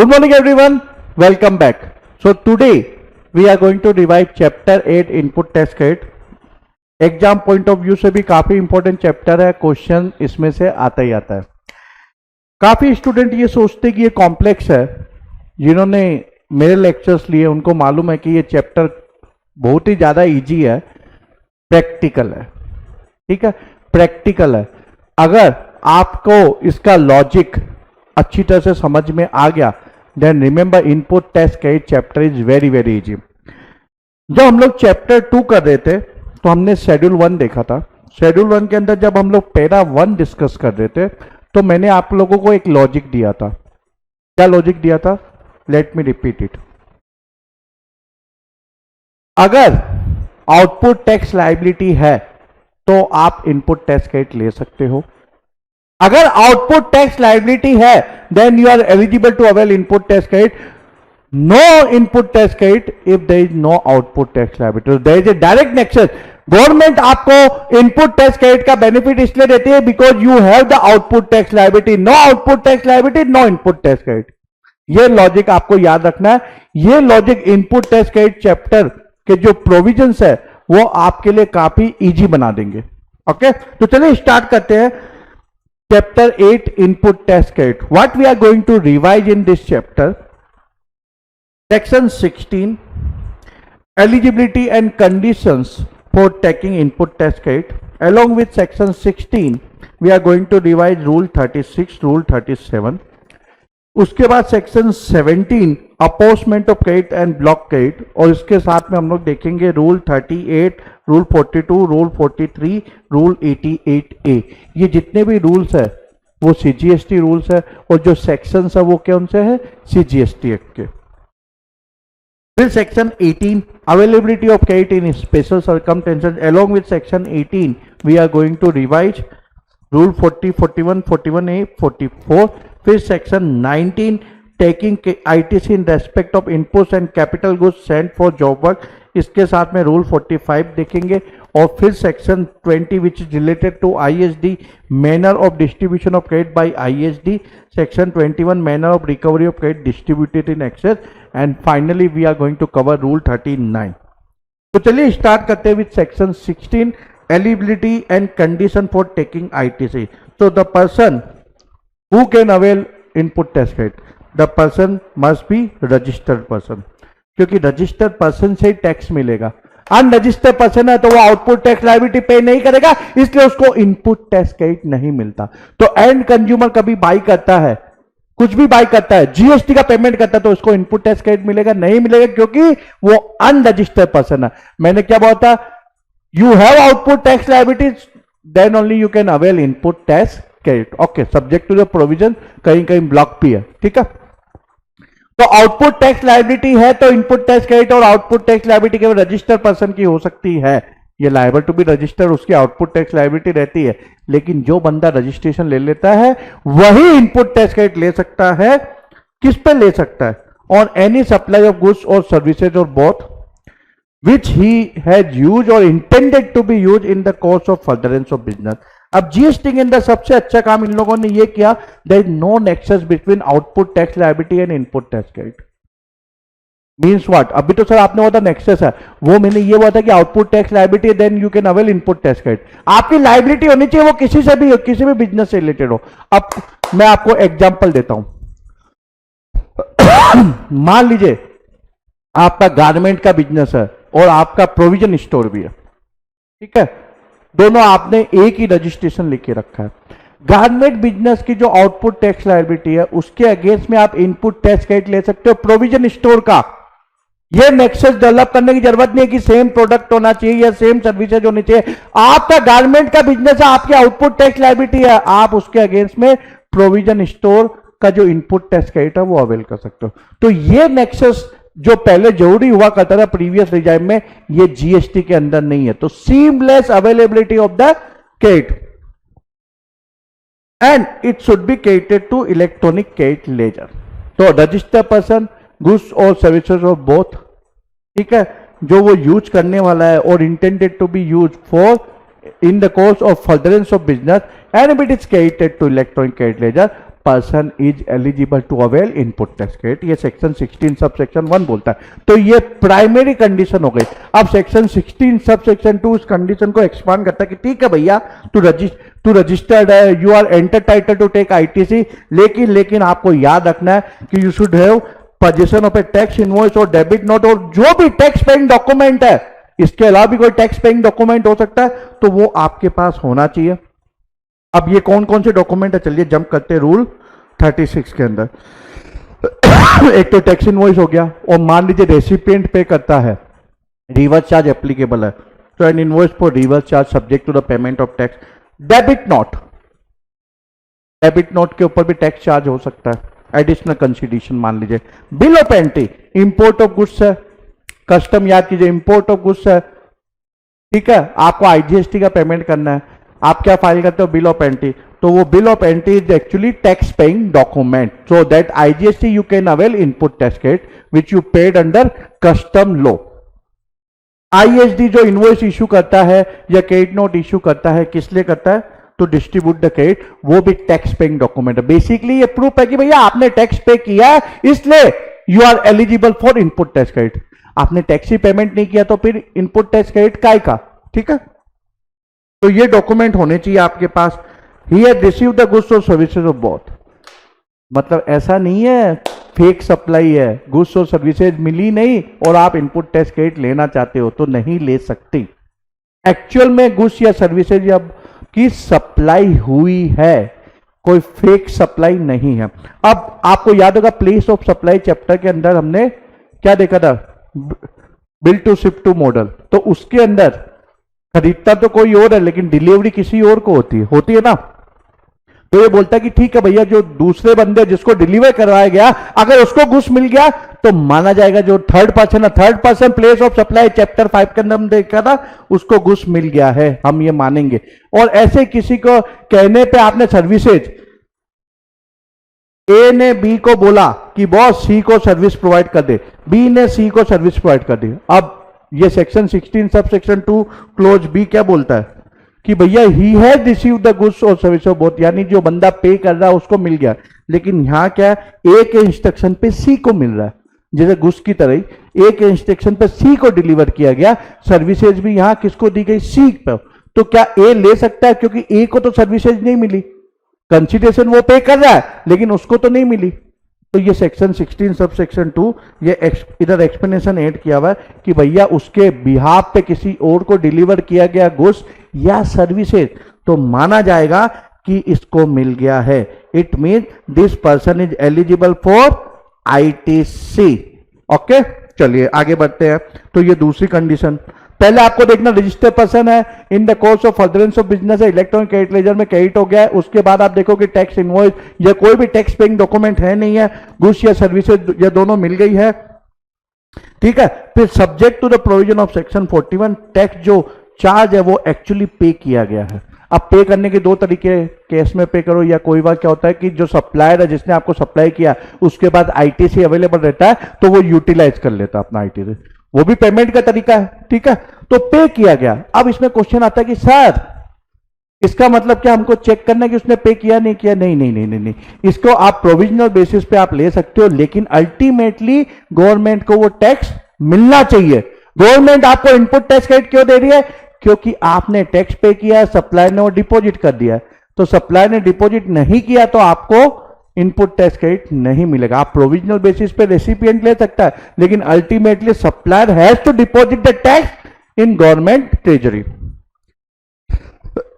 Good morning everyone, welcome back. So today we are going to revise chapter 8 input test kit. Exam point of view से भी काफी important chapter है, question इसमें से आता ही आता है। काफी स्टूडेंट ये सोचते कि ये कॉम्प्लेक्स है, जिन्होंने मेरे लेक्चर्स लिए उनको मालूम है कि ये चैप्टर बहुत ही ज्यादा इजी है, प्रैक्टिकल है। ठीक है, प्रैक्टिकल है। अगर आपको इसका लॉजिक अच्छी तरह से समझ में आ गया, देन रिमेंबर इनपुट टेस्ट credit chapter is very very easy. जब हम लोग चैप्टर 2 कर रहे थे तो हमने शेड्यूल 1 देखा था। शेड्यूल 1 के अंदर जब हम लोग पैरा 1 डिस्कस कर रहे थे तो मैंने आप लोगों को एक लॉजिक दिया था। क्या लॉजिक दिया था? Let me repeat it. अगर आउटपुट टैक्स लायबिलिटी है तो आप इनपुट टेस्ट किट ले सकते हो। अगर आउटपुट टैक्स लायबिलिटी है then you are eligible to avail input टेस्ट किट। नो इनपुट टेस्ट kit if there is no output tax liability. There is a direct nexus. Government आपको इनपुट टैक्स किट का benefit इसलिए देती है because you have the output tax liability. No output tax liability, no input tax kit. ये logic आपको याद रखना है। ये logic input tax kit chapter के जो प्रोविजंस है वो आपके लिए काफी इजी बना देंगे। ओके, तो चलिए स्टार्ट करते हैं। Chapter 8 Input Test Kit. What we are going to revise in this chapter? Section 16 Eligibility and Conditions for taking Input Test Kit. Along with Section 16 we are going to revise Rule 36, Rule 37. उसके बाद Section 17 apportionment of credit and block credit, और इसके साथ में हम लोग देखेंगे rule 38, rule 42, rule 43, rule 88A। ये जितने भी रूल्स है वो CGST रूल्स है, और जो सेक्शंस है वो कौन से है? CGST एक्ट के। फिर section 18 availability of credit in special circumstances. Along with section 18 we are going to revise rule 40, 41, 41A, 44। फिर section 19 taking ITC in respect of inputs and capital goods sent for job work, इसके साथ में rule 45 देखेंगे। और फिर section 20 which is related to ISD manner of distribution of credit by ISD, section 21 manner of recovery of credit distributed in excess, and finally we are going to cover rule 39। तो चलिए start करते हैं with section 16 eligibility and condition for taking ITC। तो the person who can avail input टेस्ट credit, the person must be registered person, क्योंकि registered person से ही tax मिलेगा। अनरजिस्टर्ड पर्सन है तो वो आउटपुट टैक्स लायबिलिटी पे नहीं करेगा, इसलिए उसको इनपुट टैक्स क्रेडिट नहीं मिलता। तो एंड कंज्यूमर कभी बाई करता है, कुछ भी बाई करता है, GST का पेमेंट करता है, तो उसको इनपुट टैक्स क्रेडिट मिलेगा? नहीं मिलेगा, क्योंकि वो अनरजिस्टर्ड पर्सन है। मैंने क्या बोला था? You have output tax liability then only you can avail input tax credit. Okay, subject to the provision, कहीं कहीं ब्लॉक भी है। ठीक है, तो आउटपुट टैक्स लायबिलिटी है तो इनपुट टैक्स क्रेडिट, और आउटपुट टैक्स लायबिलिटी केवल रजिस्टर्ड पर्सन की हो सकती है। ये लायबल टू बी रजिस्टर्ड, उसकी आउटपुट टैक्स लायबिलिटी रहती है। लेकिन जो बंदा रजिस्ट्रेशन ले लेता है वही इनपुट टैक्स क्रेडिट ले सकता है। किस पे ले सकता है? On any supply of goods और सर्विसेज और both which he has use और intended to be use in the course of furtherance of business. अब GST के अंदर सबसे अच्छा काम इन लोगों ने ये किया, there is no nexus between output tax liability and input tax credit. Means what? अभी तो सर आपने बोला नेक्सस है, वो मैंने ये बोला था कि output tax liability then you can avail input tax credit. आपकी लायबिलिटी होनी चाहिए वो किसी से भी हो, किसी भी बिजनेस से रिलेटेड हो। अब मैं आपको एग्जाम्पल देता हूं। मान लीजिए आपका गारमेंट का बिजनेस है और आपका प्रोविजन स्टोर भी है। ठीक है, दोनों आपने एक ही रजिस्ट्रेशन लेके रखा है। गारमेंट बिजनेस की जो आउटपुट टैक्स लायबिलिटी है उसके अगेंस्ट में आप इनपुट टैक्स क्रेडिट ले सकते हो प्रोविजन स्टोर का। ये नेक्सस डेवलप करने की जरूरत नहीं है कि सेम प्रोडक्ट होना चाहिए या सेम सर्विसेज होनी चाहिए। आपका गारमेंट का बिजनेस है, आपकी आउटपुट टैक्स लायबिलिटी है, आप उसके अगेंस्ट में प्रोविजन स्टोर का जो इनपुट टैक्स क्रेडिट है वो अवेल कर सकते हो। तो ये नेक्सस जो पहले जरूरी हुआ करता था प्रीवियस रिजाइम में, ये GST के अंदर नहीं है। तो seamless availability of the credit and it should be credited to electronic credit ledger. तो रजिस्टर्ड पर्सन, गुड्स और सर्विसेज ऑफ बोथ, ठीक है, जो वो यूज करने वाला है और intended to be use for in the course of furtherance of business and if it is credited to electronic credit ledger, person is eligible to avail input tax credit, ये section 16 सब section 1 बोलता है। तो ये primary condition हो गई। अब section 16 सब सेक्शन 2 इस कंडीशन को एक्सपांड करता है कि ठीक है भैया, तू रजिस्टर्ड है, you are entitled to take ITC, लेकिन आपको याद रखना है कि you should have possession of a tax invoice और डेबिट नोट, और जो भी टैक्स पेइंग डॉक्यूमेंट है, इसके अलावा भी कोई टैक्स पेइंग डॉक्यूमेंट हो सकता है, तो वो आपके पास होना चाहिए। अब ये कौन कौन से डॉक्यूमेंट है, चलिए जंप करते रूल 36 के अंदर। एक तो टैक्स इनवॉइस हो गया, और मान लीजिए रेसिपिएंट पे करता है, रिवर्स चार्ज एप्लीकेबल है, तो an invoice for reverse charge subject to the payment of tax. Debit note के ऊपर भी टैक्स चार्ज हो सकता है, एडिशनल कंसिडरेशन मान लीजिए। Bill of entry, import of goods है, कस्टम याद कीजिए, इंपोर्ट ऑफ गुड्स है, ठीक है, आपको आईजीएसटी का पेमेंट करना है, आप क्या फाइल करते हो, बिल ऑफ एंट्री, तो वो bill of entry is actually tax paying document, so that IGST you can avail input tax credit which you paid under custom law. ISD जो इनवॉइस इशू करता है या क्रेडिट नोट इशू करता है, किस लिए करता है, तो डिस्ट्रीब्यूट द क्रेडिट, वो भी टैक्स पेइंग डॉक्यूमेंट है। बेसिकली ये प्रूफ है कि भैया आपने टैक्स पे किया, इसलिए you are eligible for input tax credit. आपने टैक्स ही पेमेंट नहीं किया तो फिर इनपुट टैक्स क्रेडिट काय का, ठीक है। तो ये डॉक्यूमेंट होने चाहिए आपके पास। He has received the goods और सर्विसेज ऑफ बोथ, मतलब ऐसा नहीं है फेक सप्लाई है, गुड्स और सर्विसेज मिली नहीं और आप इनपुट टैक्स क्रेडिट लेना चाहते हो तो नहीं ले सकती। एक्चुअल में गुड्स या सर्विसेज या की सप्लाई हुई है, कोई फेक सप्लाई नहीं है। अब आपको याद होगा प्लेस ऑफ सप्लाई चैप्टर के अंदर हमने क्या देखा था, bill to ship to model, तो उसके अंदर खरीदता तो कोई और है लेकिन डिलीवरी किसी और को होती है ना। तो ये बोलता है कि ठीक है भैया, जो दूसरे बंदे जिसको डिलीवर करवाया गया अगर उसको गुड्स मिल गया तो माना जाएगा, जो थर्ड पर्सन है, third person place of supply chapter 5 के अंदर हम देखा था, उसको गुड्स मिल गया है, हम ये मानेंगे। और ऐसे किसी को कहने पे आपने सर्विसेज, ए ने बी को बोला कि बॉस सी को सर्विस प्रोवाइड कर दे, बी ने सी को सर्विस प्रोवाइड कर दी। अब ये सेक्शन 16 सब सेक्शन 2 क्लोज बी क्या बोलता है कि भैया ही हैज रिसीव्ड द गुड्स और सर्विस ऑफ बोथ, यानी जो बंदा पे कर रहा है उसको मिल गया, लेकिन यहां क्या है, ए के इंस्ट्रक्शन पे सी को मिल रहा है, जैसे गुड्स की तरह ही ए के इंस्ट्रक्शन पे सी को डिलीवर किया गया, सर्विसेज भी यहां किसको दी गई, सी पर। तो क्या ए ले सकता है, क्योंकि ए को तो सर्विसेज नहीं मिली, कंसिडरेशन वो पे कर रहा है लेकिन उसको तो नहीं मिली। तो ये सेक्शन 16 सब सेक्शन 2 ये इधर एक्सप्लेनेशन ऐड किया हुआ है कि भैया उसके बिहाफ पे किसी और को डिलीवर किया गया गुड्स या सर्विसेज तो माना जाएगा कि इसको मिल गया है। It mean this person is eligible for ITC. Okay, चलिए आगे बढ़ते हैं। तो ये दूसरी कंडीशन, पहले आपको देखना रजिस्टर्ड पर्सन है, इन the course of furtherance of business है, इलेक्ट्रॉनिक क्रेडिट लेजर में क्रेडिट हो गया है, उसके बाद आप देखोगे टैक्स इनवॉइस या कोई भी टैक्स पेइंग डॉक्यूमेंट है नहीं है, गुड्स या सर्विसेज या दोनों मिल गई है, ठीक है। फिर subject to the provision of section 41 tax जो चार्ज है वो एक्चुअली पे किया गया है। अब पे करने के दो तरीके, कैश में पे करो या कोई बार क्या होता है कि जो सप्लायर है जिसने आपको सप्लाई किया उसके बाद आईटीसी अवेलेबल रहता है तो वो यूटिलाइज कर लेता है अपना आईटीसी, वो भी पेमेंट का तरीका है, ठीक है। तो पे किया गया। अब इसमें क्वेश्चन आता है कि सर इसका मतलब क्या हमको चेक करना है कि उसने पे किया नहीं किया, नहीं नहीं नहीं नहीं नहीं, इसको आप प्रोविजनल बेसिस पे आप ले सकते हो, लेकिन अल्टीमेटली गवर्नमेंट को वो टैक्स मिलना चाहिए। गवर्नमेंट आपको इनपुट टैक्स क्रेडिट क्यों दे रही है, क्योंकि आपने टैक्स पे किया है, सप्लायर ने वो डिपॉजिट कर दिया है, तो सप्लायर ने डिपॉजिट नहीं किया तो आपको इनपुट टैक्स क्रेडिट नहीं मिलेगा। आप प्रोविजनल बेसिस पे रेसिपिएंट ले सकता है, लेकिन ultimately supplier has to deposit the tax in government treasury.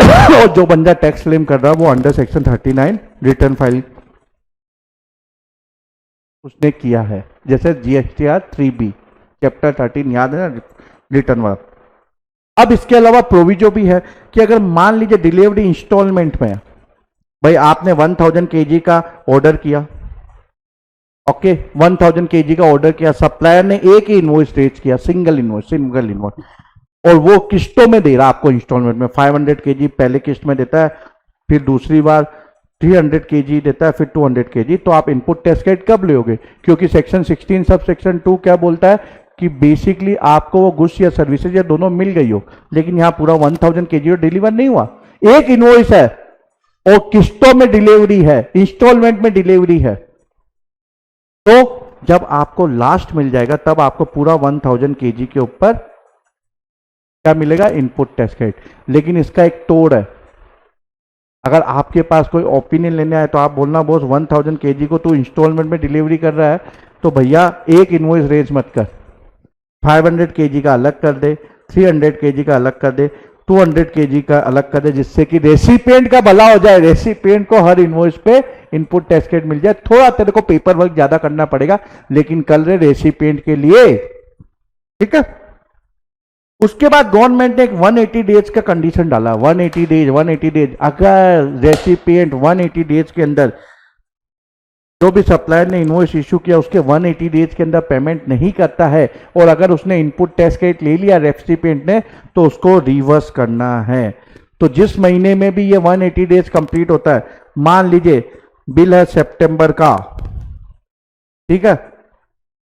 और जो बंदा टैक्स क्लेम कर रहा है वो अंडर सेक्शन 39 रिटर्न फाइल उसने किया है, जैसे जीएसटीआर 3B चैप्टर 13 याद है ना, रिटर्न वाला। अब इसके अलावा प्रोविजो भी है कि अगर मान लीजिए डिलीवरी इंस्टॉलमेंट में, भाई आपने 1000 kg का ऑर्डर किया, ओके 1000 kg का ऑर्डर किया, सप्लायर ने एक ही इनवॉइस रेज किया, सिंगल इनवॉइस, और वो किस्तों में दे रहा आपको इंस्टॉलमेंट में, 500 kg पहले किस्त में देता है, फिर दूसरी बार 300 kg देता है, फिर 200 kg, तो आप इनपुट टैक्स क्रेडिट कब लोगे, क्योंकि सेक्शन 16 सब सेक्शन 2 क्या बोलता है कि बेसिकली आपको वो गुड्स या सर्विसेज या दोनों मिल गई हो, लेकिन यहां पूरा 1000 kg डिलीवर नहीं हुआ, एक इनवॉइस है, और किस्तों में डिलीवरी है, इंस्टॉलमेंट में डिलीवरी है, तो जब आपको लास्ट मिल जाएगा तब आपको पूरा 1000 kg के ऊपर क्या मिलेगा, इनपुट टैक्स क्रेडिट। लेकिन इसका एक तोड़ है, अगर आपके पास कोई ओपिनियन लेने आए तो आप बोलना बॉस 1000 kg को तू इंस्टॉलमेंट में डिलीवरी कर रहा है तो भैया एक इनवॉइस रेज मत कर, 500 kg का अलग कर दे, 300 kg का अलग कर दे, 200 kg का अलग कर दे, जिससे कि रेसिपिएंट का भला हो जाए, रेसिपिएंट को हर इनवॉइस पे इनपुट टैक्स क्रेडिट मिल जाए। थोड़ा तेरे को पेपर वर्क ज्यादा करना पड़ेगा लेकिन कल रे रेसिपिएंट के लिए, ठीक है। उसके बाद गवर्नमेंट ने एक 180 डेज का कंडीशन डाला, 180 डेज अगर रेसिपिएंट 180 डेज के अंदर, जो भी सप्लायर ने इनवॉइस इशू किया उसके 180 डेज के अंदर पेमेंट नहीं करता है और अगर उसने इनपुट टैक्स क्रेडिट ले लिया रेसिपिएंट ने तो उसको रिवर्स करना है। तो जिस महीने में भी ये 180 डेज कंप्लीट होता है, मान लीजिए बिल है सितंबर का, ठीक है,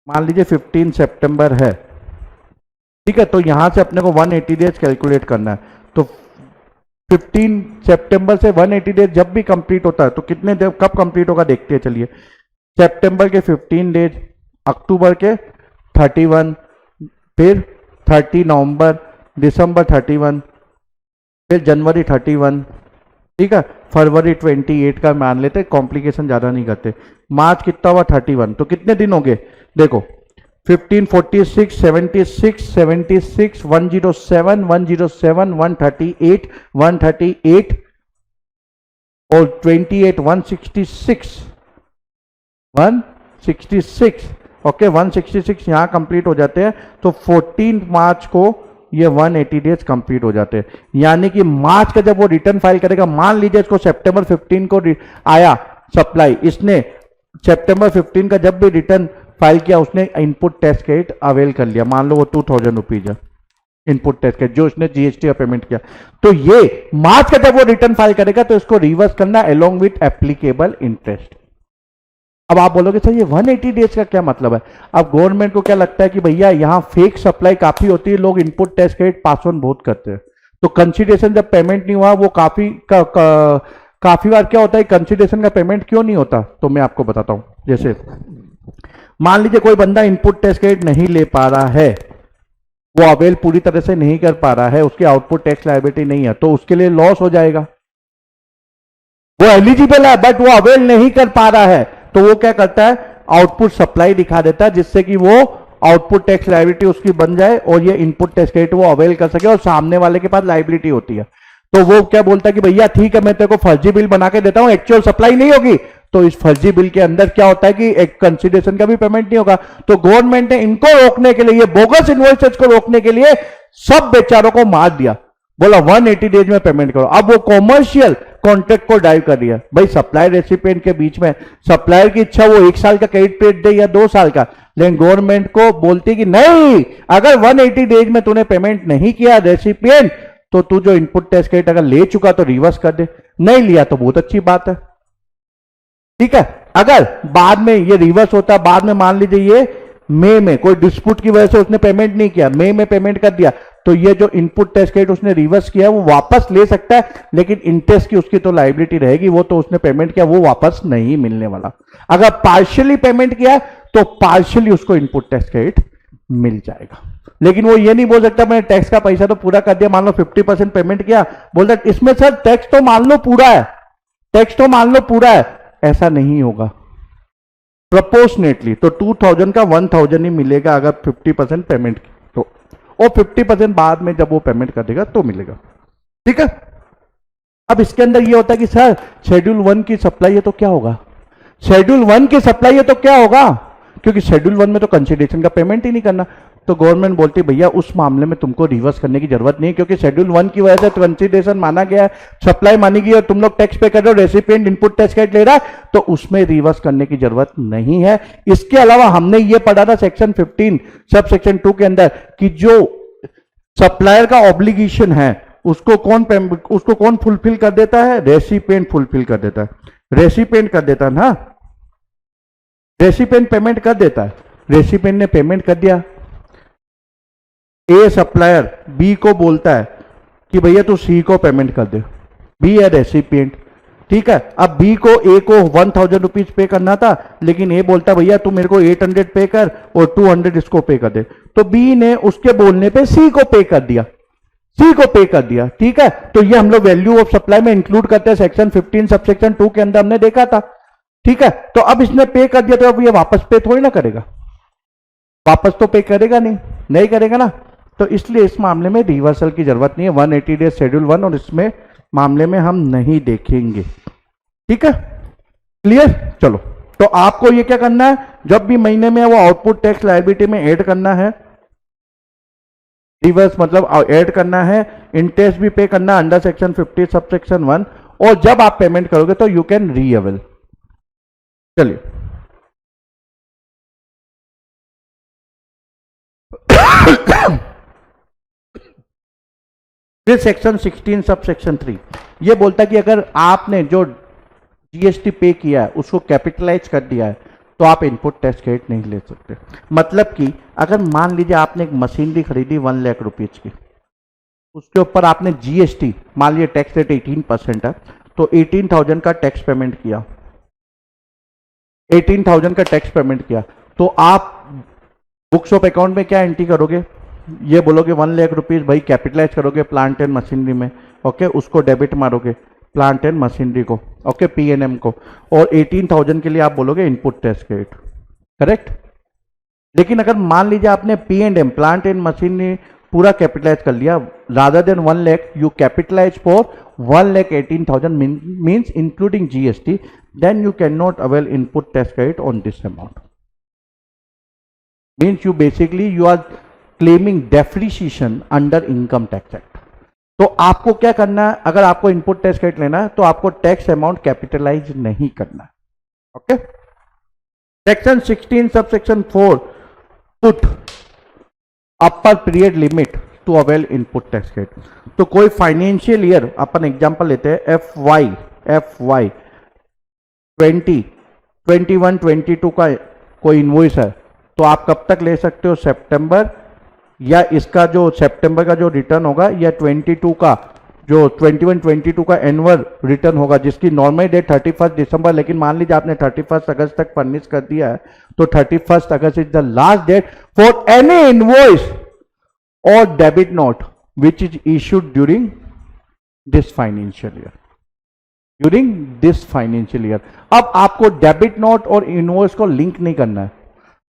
मान लीजिए 15 सितंबर है, ठीक है, तो यहां से अपने को 180 डेज कैलकुलेट करना है। तो 15 सितंबर से 180 डेज जब भी कंप्लीट होता है तो कितने देर कब कंप्लीट होगा देखते हैं, चलिए। सितंबर के 15 डेज, अक्टूबर के 31, फिर 30 नवंबर, दिसंबर 31, फिर जनवरी 31, ठीक है, फरवरी 28 का मान लेते, कॉम्प्लिकेशन ज्यादा नहीं करते। मार्च कितना हुआ 31, तो कितने दिन हो गए देखो, 15, 46, 76, 76, 107, 107, 138, 138 और 28, 166, 166, ओके, 166 यहां कंप्लीट हो जाते हैं। तो 14 मार्च को ये 180 डेज कंप्लीट हो जाते हैं। यानी कि मार्च का जब वो रिटर्न फाइल करेगा, मान लीजिए इसको सितंबर 15 को आया सप्लाई, इसने सितंबर 15 का जब भी रिटर्न फाइल किया उसने इनपुट टैक्स क्रेडिट अवेल कर लिया, मान लो वो 2000 रुपीज है इनपुट टैक्स क्रेडिट जो उसने जीएसटी का पेमेंट किया, तो ये मार्च का जब वो रिटर्न फाइल करेगा तो इसको रिवर्स करना अलोंग विथ एप्लीकेबल इंटरेस्ट। अब आप बोलोगे सर ये 180 डेज का क्या मतलब है? अब गवर्नमेंट को क्या लगता है कि भैया यहां फेक सप्लाई काफी होती है, लोग input tax credit pass on बहुत करते हैं, तो कंसिडरेशन जब पेमेंट नहीं हुआ वो काफी बार क्या होता है, कंसिडरेशन का पेमेंट क्यों नहीं होता, तो मैं आपको बताता हूं। जैसे मान लीजिए कोई बंदा इनपुट टैक्स क्रेडिट नहीं ले पा रहा है, वो अवेल पूरी तरह से नहीं कर पा रहा है, उसकी आउटपुट टैक्स लायबिलिटी नहीं है, तो उसके लिए लॉस हो जाएगा। वो एलिजिबल है बट वो अवेल नहीं कर पा रहा है, तो वो क्या करता है, आउटपुट सप्लाई दिखा देता है जिससे कि वो आउटपुट टैक्स लायबिलिटी उसकी बन जाए और ये इनपुट टैक्स क्रेडिट वो अवेल कर सके और सामने वाले के पास लायबिलिटी होती है। तो वो क्या बोलता है कि भैया ठीक है मैं तेरे को फर्जी बिल बना के देता हूं, एक्चुअल सप्लाई नहीं होगी, तो इस फर्जी बिल के अंदर क्या होता है कि एक कंसिडरेशन का भी पेमेंट नहीं होगा। तो गवर्नमेंट ने इनको रोकने के लिए, ये बोगस इनवॉइसेस को रोकने के लिए सब बेचारों को मार दिया, बोला 180 डेज में पेमेंट करो। अब वो कॉमर्शियल कॉन्ट्रैक्ट को डाइव कर दिया, भाई सप्लायर रेसिपिएंट के बीच में सप्लायर की इच्छा वो 1 साल का क्रेडिट पीरियड दे या 2 साल का, लेकिन गवर्नमेंट को बोलती कि नहीं, अगर 180 डेज में तूने पेमेंट नहीं किया रेसिपिएंट तो तू जो इनपुट टैक्स क्रेडिट अगर ले चुका तो रिवर्स कर दे, नहीं लिया तो बहुत अच्छी बात है, ठीक है। अगर बाद में ये रिवर्स होता, बाद में मान लीजिए ये मई में कोई डिस्प्यूट की वजह से उसने पेमेंट नहीं किया, मई में पेमेंट कर दिया, तो ये जो इनपुट टैक्स क्रेडिट उसने रिवर्स किया वो वापस ले सकता है, लेकिन इंटरेस्ट की उसकी तो लायबिलिटी रहेगी, वो तो उसने पेमेंट किया वो वापस नहीं मिलने वाला। अगर पार्शियली पेमेंट किया तो पार्शियली उसको इनपुट टैक्स क्रेडिट मिल जाएगा, लेकिन वो ये नहीं बोल सकता मैंने टैक्स का पैसा तो पूरा कर दिया, मान लो 50% पेमेंट किया, बोलता इसमें सर टैक्स तो मान लो पूरा है, टैक्स तो मान लो पूरा है, ऐसा नहीं होगा। प्रोपोर्शनेटली तो 2000 का 1000 ही मिलेगा अगर 50% पेमेंट की, तो और 50% बाद में जब वो पेमेंट कर देगा तो मिलेगा, ठीक है। अब इसके अंदर ये होता है कि सर शेड्यूल 1 की सप्लाई है तो क्या होगा, शेड्यूल 1 की सप्लाई है तो क्या होगा, क्योंकि शेड्यूल 1 में तो कंसिडरेशन का पेमेंट ही नहीं करना। तो गवर्नमेंट बोलती भैया उस मामले में तुमको रिवर्स करने की जरूरत नहीं है, क्योंकि शेड्यूल 1 की वजह से कंसिडरेशन माना गया है, सप्लाई मानी गई और तुम लोग टैक्स पे कर रहे हो, रेसिपिएंट इनपुट टैक्स क्रेडिट ले रहा है, तो उसमें रिवर्स करने की जरूरत नहीं है। इसके अलावा हमने ये पढ़ा था सेक्शन 15 सब सेक्शन 2 के अंदर कि जो सप्लायर का ऑब्लिगेशन है उसको कौन फुलफिल कर देता है, रेसिपिएंट फुलफिल कर देता है, रेसिपिएंट कर देता है ना, रेसिपिएंट पेमेंट कर देता है, रेसिपिएंट ने पेमेंट कर दिया, ए सप्लायर बी को बोलता है कि भैया तू सी को पेमेंट कर दे, बी है रेसिपिएंट, ठीक है, अब बी को ए को 1000 रुपीज पे करना था, लेकिन ए बोलता भैया तू मेरे को 800 पे कर और 200 इसको पे कर दे, तो बी ने उसके बोलने पे सी को पे कर दिया, सी को पे कर दिया। ठीक है, तो ये हम लोग वैल्यू ऑफ सप्लाई में इंक्लूड करते हैं, सेक्शन 15 सबसेक्शन 2 के अंदर हमने देखा था। ठीक है, तो अब इसने पे कर दिया, तो अब ये वापस पे थोड़ी ना करेगा, वापस तो पे करेगा नहीं, नहीं करेगा ना, तो इसलिए इस मामले में रिवर्सल की जरूरत नहीं है, 180 डेज शेड्यूल 1 और इसमें मामले में हम नहीं देखेंगे। ठीक है, क्लियर। चलो, तो आपको ये क्या करना है, जब भी महीने में वो आउटपुट टैक्स लायबिलिटी में ऐड करना है, रिवर्स मतलब ऐड करना है, इंटरेस्ट भी पे करना अंडर सेक्शन 50 सब सेक्शन 1, और जब आप पेमेंट करोगे तो यू कैन रीअवेल। चलिए फिर सेक्शन 16 सब सेक्शन 3 ये बोलता है कि अगर आपने जो जीएसटी पे किया है उसको कैपिटलाइज कर दिया है तो आप इनपुट टैक्स क्रेडिट नहीं ले सकते। मतलब कि अगर मान लीजिए आपने एक मशीनरी खरीदी 1 लाख रुपीज की, उसके ऊपर आपने जीएसटी मान लीजिए टैक्स रेट 18% है, तो 18,000 का टैक्स पेमेंट किया, 18,000 का टैक्स पेमेंट किया, तो आप बुक्स ऑफ अकाउंट में क्या एंट्री करोगे, ये बोलोगे 1 लाख रुपीज भाई कैपिटलाइज करोगे प्लांट एंड मशीनरी में, ओके, उसको डेबिट मारोगे प्लांट एंड मशीनरी को, ओके, पीएनएम को, और 18,000 के लिए आप बोलोगे इनपुट टैक्स क्रेडिट, करेक्ट। लेकिन अगर मान लीजिए आपने P and M plant and machinery पूरा कैपिटलाइज कर लिया, rather than 1 lakh you capitalize for 1,18,000 means including GST, then you can not avail input tax credit on this amount. Means you basically you are claiming depreciation under income tax act. तो आपको क्या करना है, अगर आपको input tax credit लेना है तो आपको टैक्स अमाउंट कैपिटलाइज नहीं करना है, okay. Section 16 sub section 4 put upper period limit to avail input tax credit. तो कोई फाइनेंशियल ईयर, अपन एग्जांपल लेते हैं FY 20, 21, 22 का कोई इनवॉइस है, तो आप कब तक ले सकते हो, सितंबर, या इसका जो सितंबर का जो रिटर्न होगा, या 22 का जो 21, 22 का एनुअल रिटर्न होगा, जिसकी नॉर्मल डेट 31 दिसंबर, लेकिन मान लीजिए आपने 31 अगस्त तक फर्निश कर दिया है, तो 31 अगस्त is the last date for any invoice और debit note which is issued during this financial year, during this financial year. अब आपको डेबिट नोट और इनवॉइस को लिंक नहीं करना है।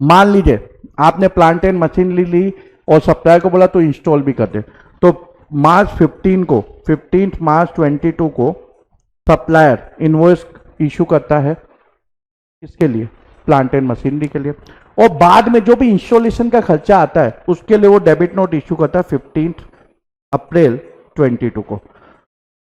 मान लीजिए आपने प्लांट एंड मशीनरी ली और सप्लायर को बोला तो इंस्टॉल भी कर दे, तो मार्च 15 मार्च 22 को सप्लायर इनवॉइस इशू करता है, किसके लिए, प्लांट एंड मशीनरी के लिए, और बाद में जो भी इंस्टॉलेशन का खर्चा आता है उसके लिए वो डेबिट नोट इशू करता है 15 अप्रैल 22 को।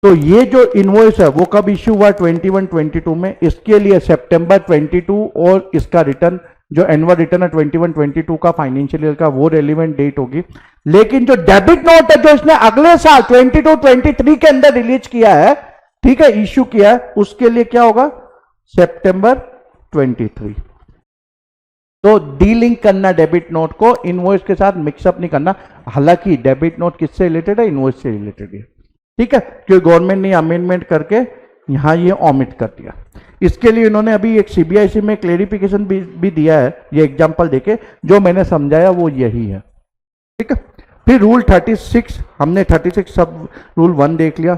तो ये जो इनवॉइस है वो कब इशू हुआ, 21, 22 में, इसके लिए सितंबर 22 और इसका रिटर्न जो एनुअल रिटर्न है 21, 22 का फाइनेंशियल ईयर का, वो रेलिवेंट डेट होगी। लेकिन जो डेबिट नोट है जो इसने अगले साल 22, 23 के अंदर रिलीज किया है, ठीक है, इश्यू किया है, उसके लिए क्या होगा, सितंबर 23। तो डीलिंक करना डेबिट नोट को, इनवॉइस के साथ मिक्सअप नहीं करना। हालांकि डेबिट नोट किससे रिलेटेड है, इनवॉइस से रिलेटेड है, ठीक है, क्योंकि गवर्नमेंट ने अमेंडमेंट करके यहां ये ऑमिट कर दिया। इसके लिए इन्होंने अभी एक सीबीआईसी में क्लेरिफिकेशन भी दिया है, ये एग्जांपल देके, जो मैंने समझाया वो यही है, ठीक है। फिर रूल 36, हमने 36 सब रूल 1 देख लिया।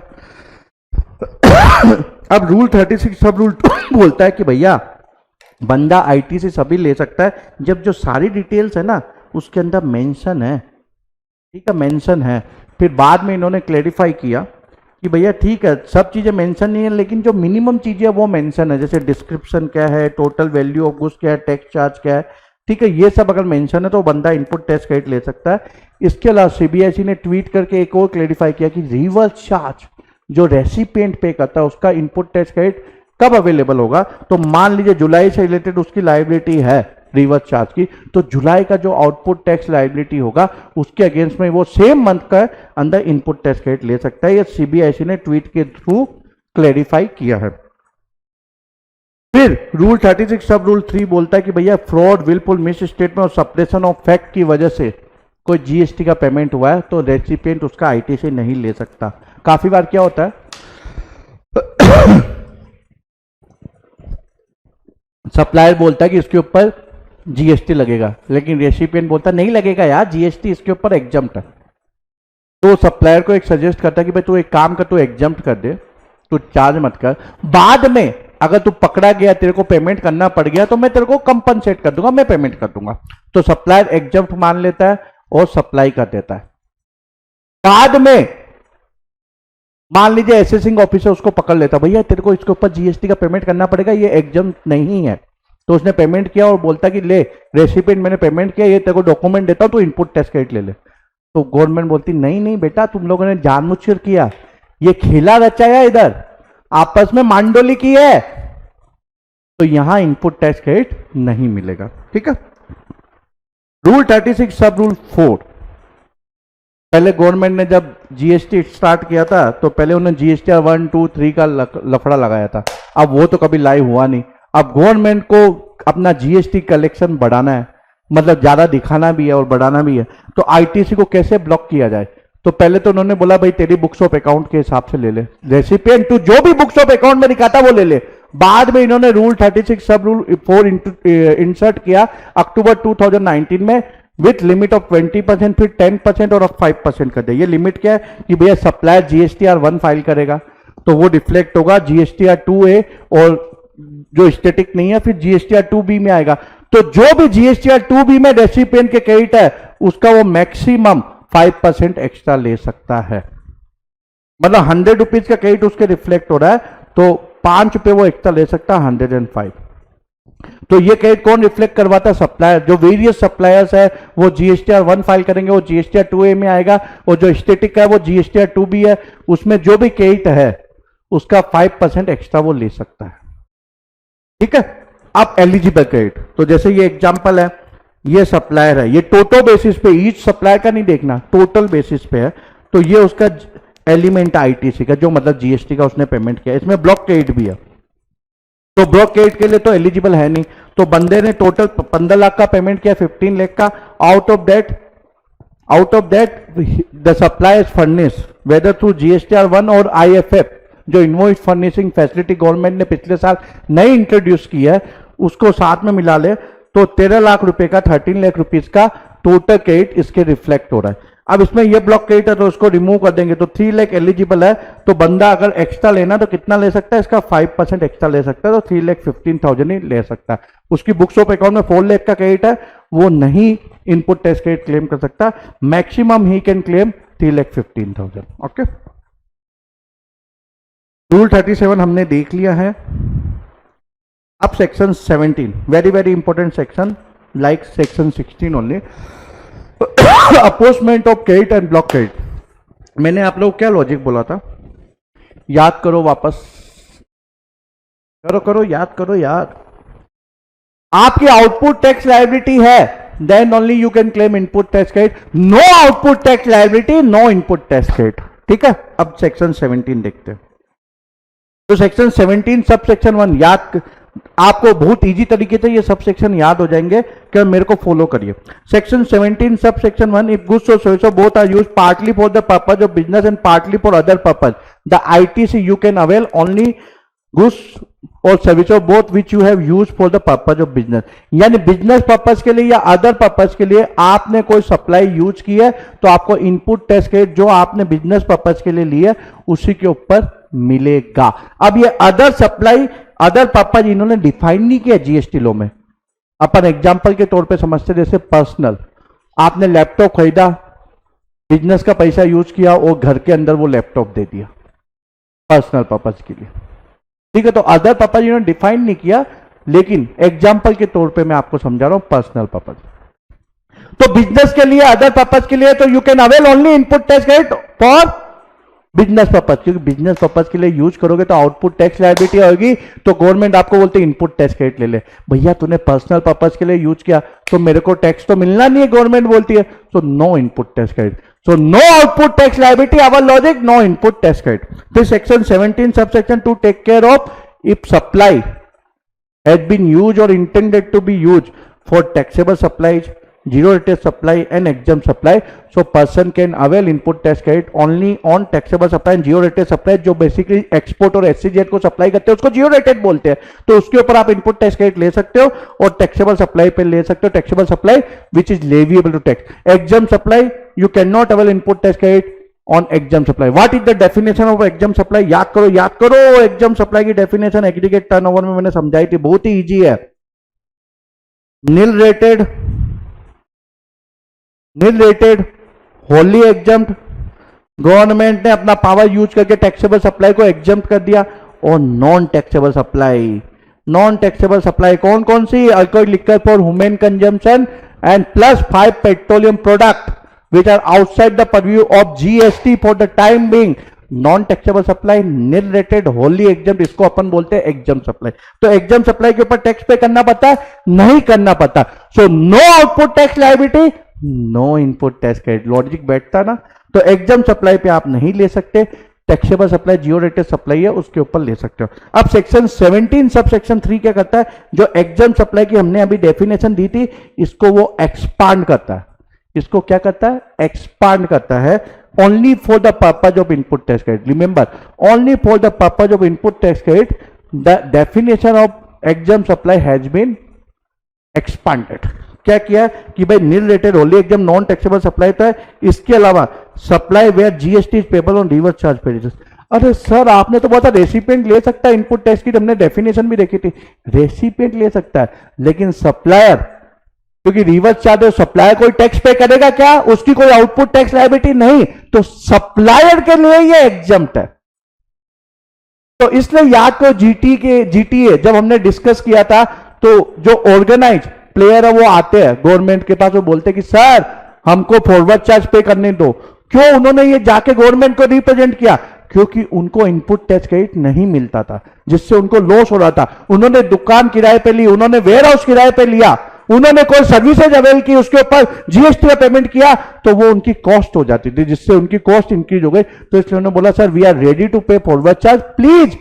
अब रूल 36 सब रूल 2 बोलता है कि भैया बंदा आईटी से सभी ले सकता है जब जो सारी डिटेल्स है ना उसके अंदर मेंशन है, ठीक है, मेंशन है। फिर बाद में इन्होंने क्लेरिफाई किया कि भैया ठीक है सब चीजें मेंशन नहीं है, लेकिन जो मिनिमम चीजें वो मेंशन है, जैसे डिस्क्रिप्शन क्या है, टोटल वैल्यू ऑफ गुड्स क्या है, टैक्स चार्ज क्या है, ठीक है, ये सब अगर मेंशन है तो बंदा इनपुट टैक्स क्रेडिट ले सकता है। इसके अलावा सीबीआईसी ने ट्वीट करके एक और क्लेरिफाई किया कि रिवर्स चार्ज जो रेसिपिएंट पे करता है उसका इनपुट टैक्स क्रेडिट कब अवेलेबल होगा। तो मान लीजिए जुलाई से रिलेटेड उसकी लायबिलिटी है रिवर्स चार्ज की, तो जुलाई का जो आउटपुट टैक्स लायबिलिटी होगा उसके अगेंस्ट में वो सेम मंथ का अंदर इनपुट टैक्स क्रेडिट ले सकता है। ये सीबीआईसी ने ट्वीट के थ्रू क्लेरिफाई किया है। फिर रूल 36 सब रूल 3 बोलता है कि भैया फ्रॉड, विलफुल मिस स्टेटमेंट और सप्रेशन ऑफ फैक्ट की वजह से कोई जीएसटी का पेमेंट हुआ है तो रेसिपिएंट उसका आईटी से नहीं ले सकता। काफी बार क्या होता है सप्लायर बोलता है कि इसके ऊपर जीएसटी लगेगा, लेकिन रेसिपिएंट बोलता नहीं लगेगा यार, जीएसटी इसके ऊपर एग्जम्प्ट है। तो सप्लायर को एक सजेस्ट करता है कि भाई तू एक काम कर, तू एग्जम्प्ट कर दे, तू चार्ज मत कर, बाद में अगर तू पकड़ा गया, तेरे को पेमेंट करना पड़ गया, तो मैं तेरे को कंपनसेट कर दूंगा, मैं पेमेंट कर दूंगा। तो सप्लायर एग्जम्प्ट मान लेता है और सप्लाई कर देता है। बाद में मान लीजिए असेसिंग ऑफिसर उसको पकड़ लेता, भैया तेरे को इसके ऊपर जीएसटी का पेमेंट करना पड़ेगा, ये एग्जम्प्ट नहीं है। तो उसने पेमेंट किया और बोलता कि ले रेसिपिएंट, मैंने पेमेंट किया, ये तेरे को डॉक्यूमेंट देता हूं, तो इनपुट टैक्स क्रेडिट ले ले। तो गवर्नमेंट बोलती नहीं नहीं बेटा, तुम लोगों ने जानबूझकर किया, ये खेला रचाया, इधर आपस में मांडोली की है, तो यहां इनपुट टैक्स क्रेडिट नहीं मिलेगा। ठीक है। रूल 36 सब रूल 4, पहले गवर्नमेंट ने जब जीएसटी स्टार्ट किया था तो पहले उन्होंने जीएसटीआर 1, 2, 3 का लफड़ा लगाया था, अब वो तो कभी लाइव हुआ नहीं। अब गवर्नमेंट को अपना जीएसटी कलेक्शन बढ़ाना है, मतलब ज्यादा दिखाना भी है और बढ़ाना भी है, तो आईटीसी को कैसे ब्लॉक किया जाए। तो पहले तो उन्होंने बोला भाई तेरी बुक्स ऑफ अकाउंट के हिसाब से ले ले, रेसिपिएंट तू जो भी बुक्स ऑफ अकाउंट में दिखाता वो ले ले। बाद में इन्होंने रूल 36 सब रूल 4 इंसर्ट किया अक्टूबर 2019 में, विथ लिमिट ऑफ 20%, फिर 10% और अब 5% कर दिया। ये लिमिट क्या है कि भैया सप्लायर जीएसटीआर 1 फाइल करेगा तो वो रिफ्लेक्ट होगा जीएसटीआर 2A, और जो स्टैटिक नहीं है फिर जीएसटीआर 2B में आएगा। तो जो भी जीएसटीआर 2B में रेसिपिएंट के क्रेडिट है उसका वो मैक्सिमम 5% एक्स्ट्रा ले सकता है। मतलब 100 रुपीज का क्रेडिट उसके रिफ्लेक्ट हो रहा है तो 5 रुपए वो एक्स्ट्रा ले सकता है, 105। तो ये क्रेडिट कौन रिफ्लेक्ट करवाता है? सप्लायर। जो वेरियस सप्लायर्स है वो जीएसटीआर 1 फाइल करेंगे, वो जीएसटीआर 2A में आएगा, और जो स्टैटिक है वो जीएसटीआर 2B है, उसमें जो भी क्रेडिट है उसका 5% एक्स्ट्रा वो ले सकता है। ठीक है। अब एलिजिबल क्रेडिट, तो जैसे ये एग्जांपल है, ये सप्लायर है, ये टोटल बेसिस पे, ईच सप्लायर का नहीं देखना, टोटल बेसिस पे है, तो ये उसका एलिमेंट आईटीसी का, जो मतलब जीएसटी का उसने पेमेंट किया, इसमें ब्लॉक क्रेडिट भी है। तो ब्लॉक क्रेडिट के लिए तो एलिजिबल है नहीं, तो बंदे ने टोटल 15 लाख का पेमेंट किया, 15 लाख का, out of that the suppliers furnish whether through GSTR 1 और आईएफएफ, जो इनवॉइस फर्निशिंग फैसिलिटी गवर्नमेंट ने पिछले साल नई इंट्रोड्यूस की है, उसको साथ में मिला ले, तो 13 लाख रुपए का, 13 लाख रुपीज का टोटल क्रेडिट इसके रिफ्लेक्ट हो रहा है। अब इसमें ये ब्लॉक क्रेडिट है तो उसको रिमूव कर देंगे, तो 3 लाख एलिजिबल है, तो बंदा अगर एक्स्ट्रा लेना तो कितना ले सकता है? इसका 5% एक्स्ट्रा ले सकता है, तो 3,15,000 ही ले सकता है। उसकी बुक्स ऑफ अकाउंट में 4 लाख का क्रेडिट है, वो नहीं इनपुट टैक्स क्रेडिट क्लेम कर सकता, maximum he can claim 3,15,000। Okay. Rule 37 हमने देख लिया है। अब section 17, very very important section, like section 16 only, apportionment of credit and block credit. मैंने आप लोग क्या लॉजिक बोला था, याद करो, वापस करो, याद करो यार। आपकी आउटपुट टैक्स लायबिलिटी है, then only you can claim input tax credit. No output tax liability, no input tax credit. ठीक है। अब सेक्शन 17 देखते हैं। तो सेक्शन 17 सब सेक्शन 1 याद, आपको बहुत इजी तरीके से ये सब सेक्शन याद हो जाएंगे, कि मेरे को फॉलो करिए। सेक्शन 17 सब सेक्शन 1, इफ गुड्स और services both are used partly for the purpose of business and partly for other purpose, the ITC you can avail only goods और services both which you have used for the purpose of business. यानी business purpose के लिए या other purpose के लिए आपने कोई supply use की है तो आपको इनपुट टैक्स क्रेडिट जो आपने बिजनेस पर्पज के लिए ली है उसी के ऊपर मिलेगा। अब ये अदर सप्लाई, अदर पर्पज इन्होंने डिफाइन नहीं किया जीएसटी लॉ में। अपन एग्जांपल के तौर पे समझते, जैसे पर्सनल, आपने लैपटॉप खरीदा, बिजनेस का पैसा यूज किया और घर के अंदर वो लैपटॉप दे दिया पर्सनल पर्पज के लिए। ठीक है। तो अदर पर्पज इन्होंने डिफाइन नहीं किया, लेकिन एग्जांपल के तौर पे मैं आपको समझा रहा हूं पर्सनल पर्पज। तो बिजनेस के लिए, अदर पर्पज के लिए, तो you can avail only input tax credit for business purpose, क्योंकि बिजनेस पर्पज के लिए यूज करोगे तो आउटपुट टैक्स लायबिलिटी होगी, तो गवर्नमेंट आपको बोलते हैं इनपुट टैक्स क्रेडिट ले ले। भैया तूने पर्सनल पर्पज के लिए यूज किया तो मेरे को टैक्स तो मिलना नहीं है, गवर्नमेंट बोलती है, so no input tax credit, so no output tax liability, our logic, no input tax credit. This section 17 सब section 2 take care of if supply has been used और intended to be used for taxable supplies zero rated supply and exempt supply. So person can avail input tax credit only on taxable supply and zero rated supply, जो basically export और SEZ को supply करते हैं उसको zero rated बोलते हैं, तो उसके ऊपर आप इनपुट टैक्स क्रेडिट ले सकते हो और टैक्सेबल सप्लाई पे ले सकते हो, taxable supply which is leviable to tax. Exempt supply you can not avail input tax credit on exempt supply. What is the definition of exempt supply? याद करो एग्जाम सप्लाई की डेफिनेशन एग्रीगेट टर्नओवर में मैंने समझाई थी, बहुत ही easy है. Nil rated wholly exempt, government ने अपना पावर यूज करके टैक्सेबल सप्लाई को एग्जाम्प्ट कर दिया. और नॉन टैक्सेबल सप्लाई कौन कौन सी? Alcoholic liquor for human consumption and +5 petroleum product which are outside the purview of GST for the time being. Non taxable supply, nil rated, wholly exempt, इसको अपन बोलते हैं एग्जाम सप्लाई. तो exempt supply के ऊपर टैक्स पे करना पड़ता है? नहीं करना पड़ता. So no output tax liability, no input tax credit. Logic बैठता ना? तो एग्जाम सप्लाई पे आप नहीं ले सकते. Taxable supply zero rated supply है, उसके ऊपर ले सकते हो. अब सेक्शन 17 सब सेक्शन 3 क्या करता है? जो एग्जाम सप्लाई की हमने अभी डेफिनेशन दी थी, इसको वो एक्सपांड करता है. इसको क्या करता है? एक्सपांड करता है. Only for the purpose of input tax credit. Remember, only for the purpose of input tax credit the definition of exempt supply has been expanded. क्या किया कि भाई nil rated, wholly exempt, non taxable supply तो है, इसके अलावा supply where GST is payable on reverse charge basis. अरे sir आपने तो बोला रेसिपिएंट ले सकता है इनपुट टैक्स की, हमने डेफिनेशन भी देखी थी. रेसिपिएंट ले सकता है, लेकिन सप्लायर, क्योंकि रिवर्स चार्ज सप्लायर कोई टैक्स पे करेगा क्या? उसकी कोई आउटपुट टैक्स लायबिलिटी नहीं, तो सप्लायर के लिए ये एग्जम्प्ट है. तो इसलिए याद को जीटीए जब हमने डिस्कस किया था, तो जो ऑर्गेनाइज प्लेयर है वो आते हैं गवर्नमेंट के पास, वो बोलते हैं कि सर हमको फॉरवर्ड चार्ज पे करने दो. क्यों उन्होंने ये जाके गवर्नमेंट को रिप्रेजेंट किया? क्योंकि उनको इनपुट टैक्स क्रेडिट नहीं मिलता था, जिससे उनको लॉस हो रहा था. उन्होंने दुकान किराए पे ली, उन्होंने वेयर हाउस किराए पे लिया, उन्होंने कोई सर्विसेज अवेल की, उसके ऊपर जीएसटी का पेमेंट किया, तो वो उनकी कॉस्ट हो जाती थी, जिससे उनकी कॉस्ट इंक्रीज हो गई. तो इसलिए उन्होंने बोला sir we are ready to pay forward charge, please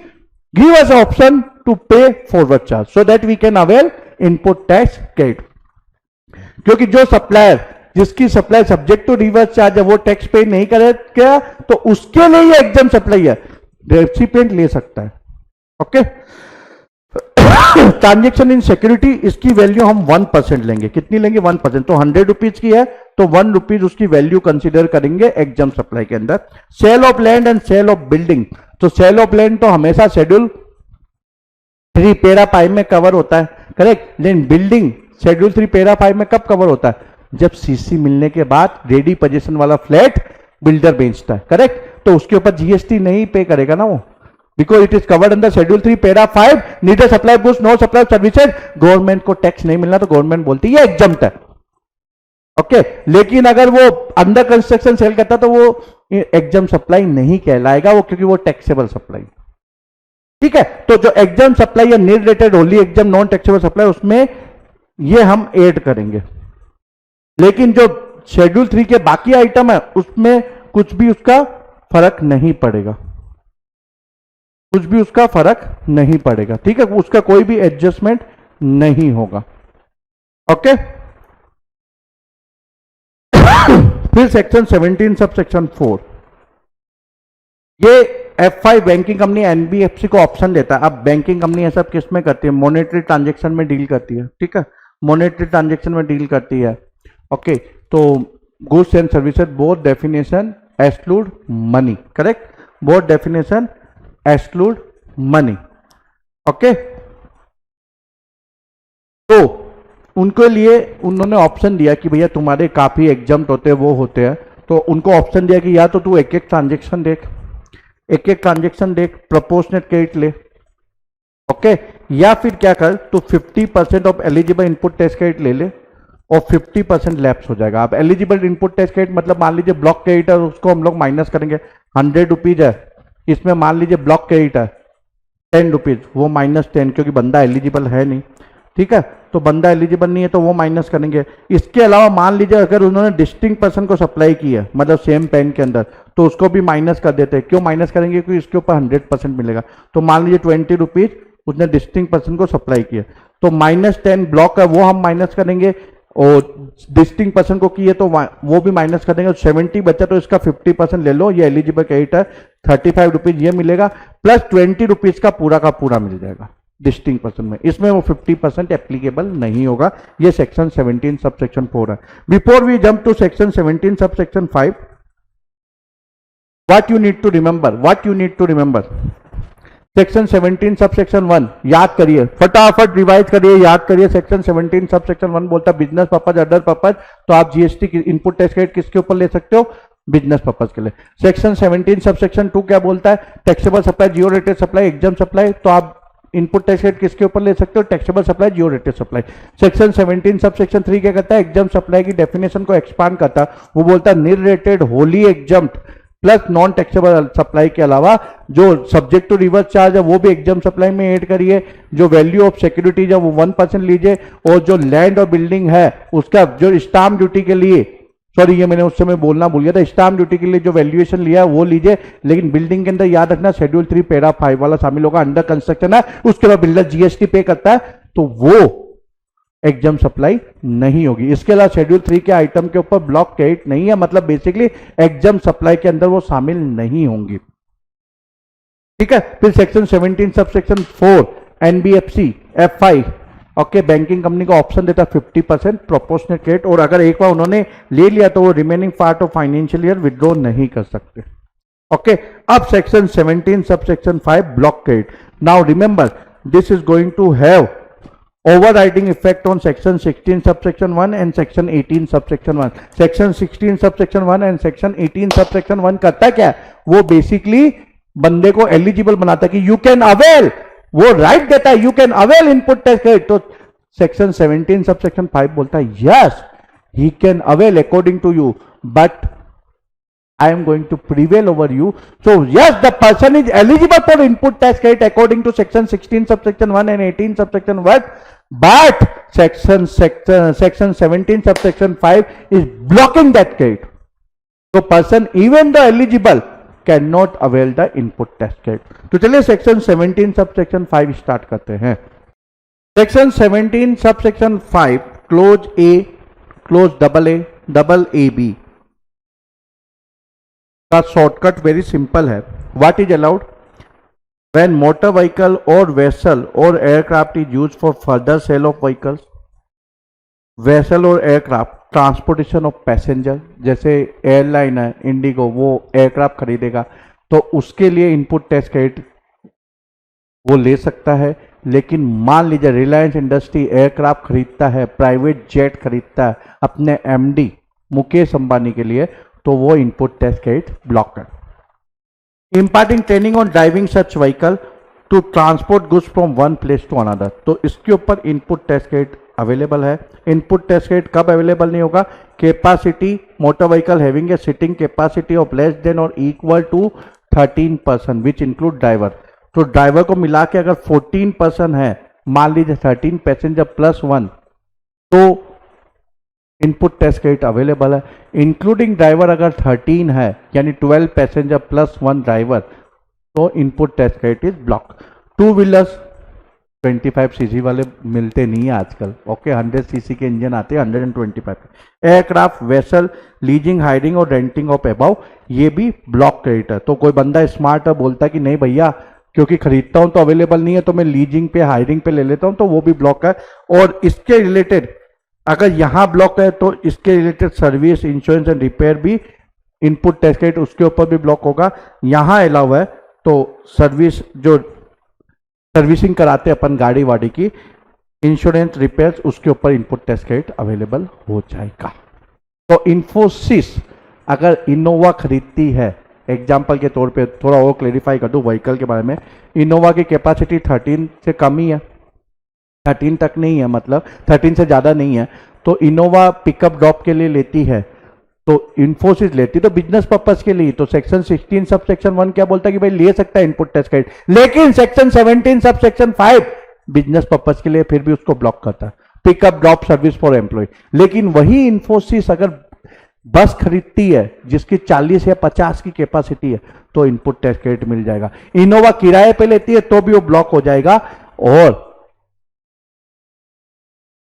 give us option to pay forward charge so that we can avail input tax credit. क्योंकि जो सप्लायर जिसकी supply subject to reverse charge है वो टैक्स पे नहीं करेगा, तो उसके लिए ये एग्जाम सप्लाई है, रेसिपिएंट ले सकता है. ओके. ट्रांजेक्शन इन सिक्योरिटी, इसकी वैल्यू हम 1% लेंगे. कितनी लेंगे? 1%. तो 100 रुपीज की है तो 1 रुपीज उसकी वैल्यू कंसीडर करेंगे एग्जाम सप्लाई के अंदर. Sale of land and sale of building. तो सेल ऑफ लैंड तो हमेशा शेड्यूल 3 पैरा 5 में कवर होता है, करेक्ट. लेकिन बिल्डिंग शेड्यूल 3 पैरा 5 में कब कवर होता है? जब सीसी मिलने के बाद रेडी पोजीशन वाला फ्लैट बिल्डर बेचता है, करेक्ट. तो उसके ऊपर जीएसटी नहीं पे करेगा ना वो, because it is covered under schedule 3 para 5, neither supply goods nor supply services. Government को टैक्स नहीं मिलना तो गवर्नमेंट बोलती है एग्जम्प्ट है. ओके. लेकिन अगर वो अंडर कंस्ट्रक्शन सेल करता तो वो एग्जाम सप्लाई नहीं कहलाएगा वो, क्योंकि वो टैक्सेबल सप्लाई. ठीक है. तो जो एग्जाम सप्लाई या need rated wholly exempt non taxable supply, उसमें ये हम ऐड करेंगे. लेकिन जो शेड्यूल 3 के बाकी आइटम है उसमें कुछ भी उसका फर्क नहीं पड़ेगा, कुछ भी उसका फर्क नहीं पड़ेगा. ठीक है. उसका कोई भी एडजस्टमेंट नहीं होगा. ओके. फिर सेक्शन 17 सब सेक्शन 4, ये F5 बैंकिंग कंपनी एनबीएफसी को ऑप्शन देता है. अब बैंकिंग कंपनी ऐसा किस में करती है? मॉनेटरी ट्रांजेक्शन में डील करती है. ठीक है. मॉनेटरी ट्रांजेक्शन में डील करती है. ओके. तो goods and services both definition exclude money, correct. Both definition exclude money. Okay. तो उनके लिए उन्होंने ऑप्शन दिया कि भैया तुम्हारे काफी एग्जाम्प्ट होते हैं, वो होते हैं, तो उनको ऑप्शन दिया कि या तो तू एक एक ट्रांजेक्शन देख, प्रोपोर्शनेट क्रेडिट ले. ओके. या फिर क्या कर, तू 50% of eligible input tax credit ले ले और 50% लैप्स हो जाएगा. अब एलिजिबल इनपुट टैक्स क्रेडिट मतलब मान लीजिए ब्लॉक क्रेडिट है, उसको हम लोग माइनस करेंगे. 100 रुपीज है, इसमें मान लीजिए ब्लॉक क्रेडिट है 10 रुपीज, वो -10, क्योंकि बंदा एलिजिबल है नहीं. ठीक है. तो बंदा एलिजिबल नहीं है तो वो माइनस करेंगे. इसके अलावा मान लीजिए अगर उन्होंने डिस्टिंक्ट पर्सन को सप्लाई की है, मतलब सेम पेन के अंदर, तो उसको भी माइनस कर देते हैं. क्यों माइनस करेंगे? क्योंकि इसके ऊपर 100% मिलेगा. तो मान लीजिए 20 रुपीज उसने डिस्टिंक्ट पर्सन को सप्लाई किया, तो -10 ब्लॉक है वो हम माइनस करेंगे, और डिस्टिंग पर्सन को किए तो वो भी माइनस कर देंगे, 70 बचा तो इसका 50% ले लो, ये एलिजिबल क्रेडिट है, 35 रुपीज ये मिलेगा, प्लस 20 रुपीज का पूरा मिल जाएगा डिस्टिंग पर्सन में। इसमें वो 50% एप्लीकेबल नहीं होगा। ये सेक्शन 17 सब सेक्शन 4 है। Before we jump to section 17 sub section 5, what you need to remember section 17 सब सेक्शन 1 याद करिए, फटाफट रिवाइज करिए, याद करिए। सेक्शन 17 सब सेक्शन 1 बोलता है बिजनेस पर्पज, अदर पर्पज, तो आप जीएसटी की इनपुट टैक्स क्रेडिट किसके ऊपर ले सकते हो? बिजनेस पर्पज के लिए। सेक्शन 17 सब सेक्शन 2 क्या बोलता है? Taxable supply, zero rated supply, exam supply, तो आप इनपुट टैक्स क्रेडिट किसके ऊपर ले सकते हो? Taxable supply, zero rated supply. Section 17 सब सेक्शन 3 क्या करता है? एग्जाम सप्लाई की डेफिनेशन को एक्सपांड करता है, वो बोलता है nil rated, wholly exempt plus non taxable supply के अलावा जो सब्जेक्ट टू रिवर्स चार्ज है वो भी एग्जाम सप्लाई में ऐड करिए, जो वैल्यू ऑफ सिक्योरिटीज है वो 1% लीजिए, और जो लैंड और बिल्डिंग है उसका जो स्टाम्प ड्यूटी के लिए, सॉरी ये मैंने उस समय बोलना भूल गया था, स्टाम्प ड्यूटी के लिए जो वैल्यूएशन लिया है वो लीजिए, लेकिन बिल्डिंग के अंदर याद रखना शेड्यूल 3 पैरा 5 वाला शामिल होगा, अंडर कंस्ट्रक्शन है, उसके बाद बिल्डर जीएसटी पे करता है तो वो एग्जाम सप्लाई नहीं होगी। इसके अलावा शेड्यूल 3 के आइटम के ऊपर ब्लॉक क्रेडिट नहीं है, मतलब बेसिकली एग्जाम सप्लाई के अंदर वो शामिल नहीं होंगी। ठीक है, फिर section 17 sub section 4 NBFC FI, okay, banking company को ऑप्शन देता है 50% प्रोपोर्शनल क्रेडिट, और अगर एक बार उन्होंने ले लिया तो वो remaining part of financial year withdraw नहीं कर सकते। ओके, अब section 17 sub section 5 block credit. Now remember this is going to have overriding effect on section 16 subsection 1 and section 18 subsection 1. section 16 subsection 1 and section 18 subsection 1 करता क्या है? वो basically बंदे को एलिजिबल बनाता है कि यू कैन अवेल, वो राइट देता है you can avail input tax credit. तो सेक्शन 17 सबसेक्शन 5 बोलता है yes he can avail according to you, but I am going to prevail over you. So yes, the person is eligible for input tax credit according to section 16 subsection 1 and 18 subsection 1, but section 17 subsection 5 is blocking that credit. So person even the eligible cannot avail the input tax credit. तो चलिए section 17 subsection 5 start करते हैं। section 17 subsection 5 clause A, clause double AB का shortcut very simple है। What is allowed when motor vehicle और vessel और aircraft is used for further sale of vehicles. Vessel और aircraft transportation of passenger, जैसे airline है इंडिगो, वो aircraft खरीदेगा तो उसके लिए इनपुट टैक्स क्रेडिट वो ले सकता है। लेकिन मान लीजिए रिलायंस इंडस्ट्री एयरक्राफ्ट खरीदता है, प्राइवेट जेट खरीदता है अपने एमडी मुकेश अंबानी के लिए, तो वो इनपुट टैक्स क्रेडिट ब्लॉक कर। Imparting training on driving such vehicle to transport goods from one place to another, तो इसके ऊपर इनपुट टैक्स क्रेडिट अवेलेबल है। इनपुट टैक्स क्रेडिट कब अवेलेबल नहीं होगा? Capacity motor vehicle having a seating capacity of less than और equal to 13% which include driver. तो driver को मिला के अगर 14% है, मान लीजिए 13 पैसेंजर प्लस 1, तो इनपुट टैक्स क्रेडिट अवेलेबल है। इंक्लूडिंग ड्राइवर अगर 13 है यानी 12 पैसेंजर प्लस 1 ड्राइवर, तो input tax credit is block. Two wheelers 25 CC वाले मिलते नहीं है आजकल, ओके, 100 सीसी के इंजन आते हैं 125। एयरक्राफ्ट, वेसल, लीजिंग, हायरिंग और रेंटिंग ऑफ अबाउ, ये भी ब्लॉक क्रेडिट है। तो कोई बंदा स्मार्ट है, बोलता है कि नहीं भैया क्योंकि खरीदता हूं तो अवेलेबल नहीं है तो मैं लीजिंग पे हायरिंग पे ले लेता हूं, तो वो भी ब्लॉक है। और इसके रिलेटेड अगर यहां ब्लॉक है तो इसके related service, insurance and repair भी इनपुट टैक्स क्रेडिट उसके ऊपर भी ब्लॉक होगा। यहां अलाउ है तो सर्विस, जो सर्विसिंग कराते हैं अपन गाड़ी वाड़ी की, इंश्योरेंस, रिपेयर्स, उसके ऊपर इनपुट टैक्स क्रेडिट अवेलेबल हो जाएगा। तो इन्फोसिस अगर इनोवा खरीदती है, एग्जाम्पल के तौर पे थोड़ा और क्लेरिफाई कर दूं व्हीकल के बारे में, इनोवा की कैपेसिटी 13 से कम ही है, 13 तक नहीं है, मतलब 13 से ज़्यादा नहीं है, तो इनोवा पिकअप ड्रॉप के लिए लेती है, तो इन्फोसिस लेती तो बिजनेस पर्पस के लिए। तो सेक्शन 16 सब सेक्शन 1 क्या बोलता है कि भाई ले सकता है इनपुट टैक्स क्रेडिट, लेकिन section 17 sub section 5 business purpose के लिए फिर भी उसको ब्लॉक करता है, pickup drop service for employ. लेकिन वही इन्फोसिस अगर बस खरीदती है जिसकी 40 या 50 की कैपेसिटी है, तो इनपुट टैक्स क्रेडिट मिल जाएगा। इनोवा किराए पे लेती है तो भी वो ब्लॉक हो जाएगा। और